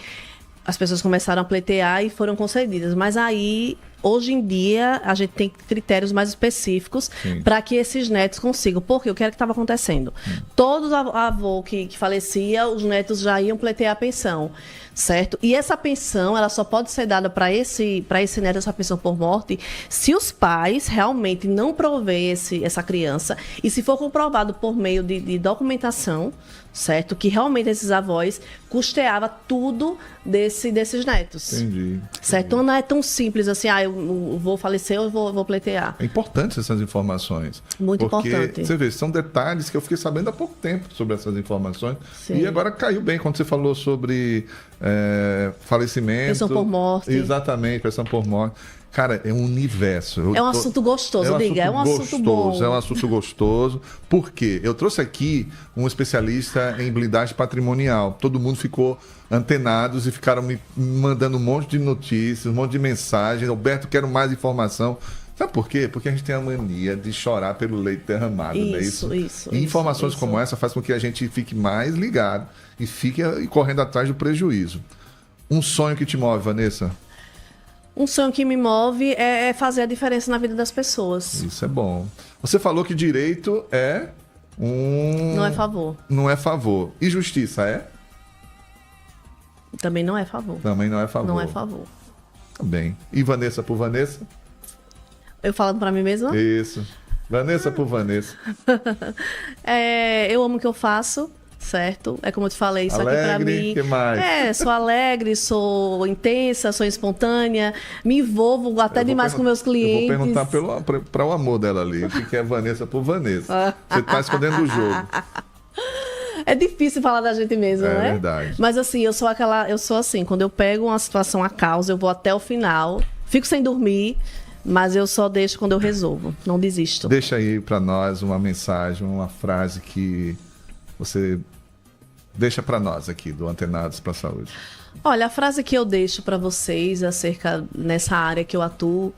Speaker 9: as pessoas começaram a pleitear e foram concedidas. Mas aí, hoje em dia, a gente tem critérios mais específicos para que esses netos consigam. Porque o que era que estava acontecendo? Todos avô que falecia, os netos já iam pleitear a pensão, certo? E essa pensão, ela só pode ser dada para esse neto, essa pensão por morte, se os pais realmente não proverem essa criança e se for comprovado por meio de documentação, certo? Que realmente esses avós custeava tudo desses netos.
Speaker 1: Entendi.
Speaker 9: Certo? Então não é tão simples assim, eu vou falecer, eu vou pleitear.
Speaker 1: É importante essas informações.
Speaker 9: Muito
Speaker 1: porque,
Speaker 9: importante.
Speaker 1: Você vê, são detalhes que eu fiquei sabendo há pouco tempo sobre essas informações.
Speaker 9: Sim.
Speaker 1: E agora caiu bem quando você falou sobre falecimento.
Speaker 9: Pensão por morte.
Speaker 1: Exatamente, pensão por morte. Cara, é um universo.
Speaker 9: É um assunto gostoso, diga. É um assunto bom.
Speaker 1: É um assunto gostoso. Por quê? Eu trouxe aqui um especialista em blindagem patrimonial. Todo mundo ficou antenados e ficaram me mandando um monte de notícias, um monte de mensagens. Alberto, quero mais informação. Sabe por quê? Porque a gente tem a mania de chorar pelo leite derramado, não é isso? E informações como essa fazem com que a gente fique mais ligado e fique correndo atrás do prejuízo. Um sonho que te move, Vanessa?
Speaker 9: Um sonho que me move é fazer a diferença na vida das pessoas.
Speaker 1: Isso é bom. Você falou que direito é
Speaker 9: Não é favor.
Speaker 1: Não é favor. E justiça é?
Speaker 9: Também não é favor.
Speaker 1: Também não é favor.
Speaker 9: Não é favor.
Speaker 1: Tá bem. E Vanessa por Vanessa?
Speaker 9: Eu falando pra mim mesma?
Speaker 1: Isso. Vanessa por Vanessa.
Speaker 9: Eu amo o que eu faço. Certo? É como eu te falei, isso
Speaker 1: alegre,
Speaker 9: aqui pra mim.
Speaker 1: Que mais?
Speaker 9: Sou alegre, sou intensa, sou espontânea, me envolvo até demais com meus clientes.
Speaker 1: Eu vou perguntar para o amor dela ali, o que é Vanessa por Vanessa. Você está escondendo o jogo.
Speaker 9: É difícil falar da gente mesmo, né?
Speaker 1: É verdade.
Speaker 9: Mas assim, eu sou assim, quando eu pego uma situação a causa, eu vou até o final, fico sem dormir, mas eu só deixo quando eu resolvo, não desisto.
Speaker 1: Deixa aí para nós uma mensagem, uma frase que você deixa para nós aqui do Antenados para a Saúde.
Speaker 9: Olha, a frase que eu deixo para vocês acerca nessa área que eu atuo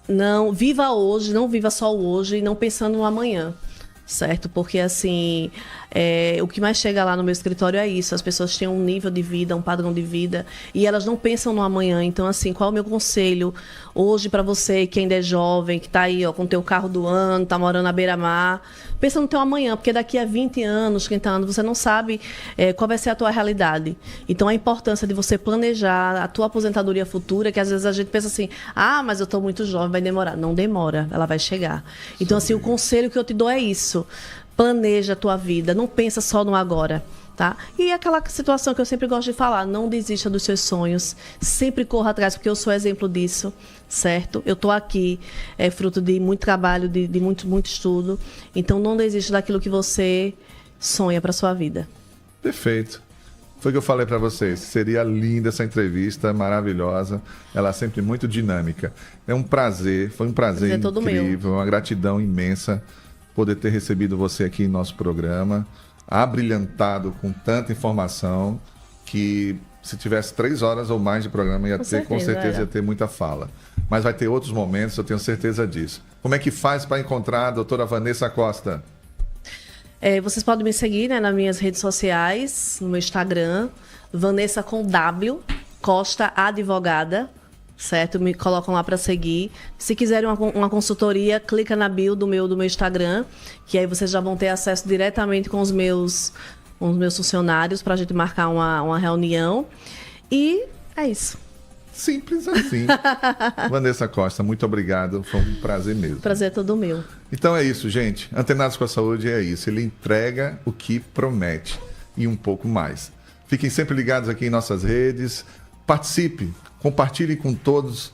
Speaker 9: não viva hoje, não viva só o hoje, não pensando no amanhã, certo? Porque assim, o que mais chega lá no meu escritório é isso, as pessoas têm um nível de vida, um padrão de vida e elas não pensam no amanhã. Então assim, qual é o meu conselho hoje para você que ainda é jovem, que tá aí com o teu carro do ano, tá morando na beira-mar, pensa no teu amanhã, porque daqui a 20 anos, 30 anos, você não sabe qual vai ser a tua realidade. Então a importância de você planejar a tua aposentadoria futura, que às vezes a gente pensa assim, mas eu tô muito jovem, vai demorar. Não demora, ela vai chegar. Então assim, o conselho que eu te dou é isso. Planeja a tua vida, não pensa só no agora, tá? E aquela situação que eu sempre gosto de falar, não desista dos seus sonhos, sempre corra atrás, porque eu sou exemplo disso, certo? Eu tô aqui, fruto de muito trabalho, de muito estudo, então não desista daquilo que você sonha para sua vida. Perfeito.
Speaker 1: Foi o que eu falei para vocês, seria linda essa entrevista, maravilhosa, ela é sempre muito dinâmica. É um prazer, foi um prazer incrível, uma gratidão imensa poder ter recebido você aqui em nosso programa, abrilhantado com tanta informação, que se tivesse 3 horas ou mais de programa, com certeza ia ter muita fala. Mas vai ter outros momentos, eu tenho certeza disso. Como é que faz para encontrar a doutora Vanessa Costa?
Speaker 9: Vocês podem me seguir, né, nas minhas redes sociais, no meu Instagram, Vanessa com W, Costa Advogada, certo? Me colocam lá para seguir. Se quiserem uma consultoria, clica na bio do meu Instagram, que aí vocês já vão ter acesso diretamente com os meus funcionários para a gente marcar uma reunião. E é isso.
Speaker 1: Simples assim. Vanessa Costa, muito obrigado. Foi um prazer mesmo.
Speaker 9: Prazer é todo meu.
Speaker 1: Então é isso, gente. Antenados com a Saúde é isso. Ele entrega o que promete e um pouco mais. Fiquem sempre ligados aqui em nossas redes. Participe, compartilhe com todos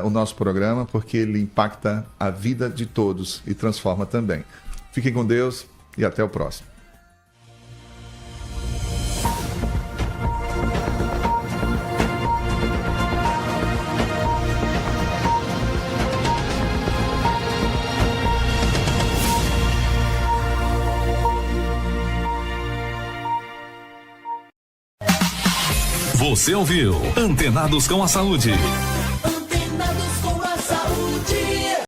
Speaker 1: o nosso programa, porque ele impacta a vida de todos e transforma também. Fiquem com Deus e até o próximo.
Speaker 2: Você ouviu Antenados com a Saúde.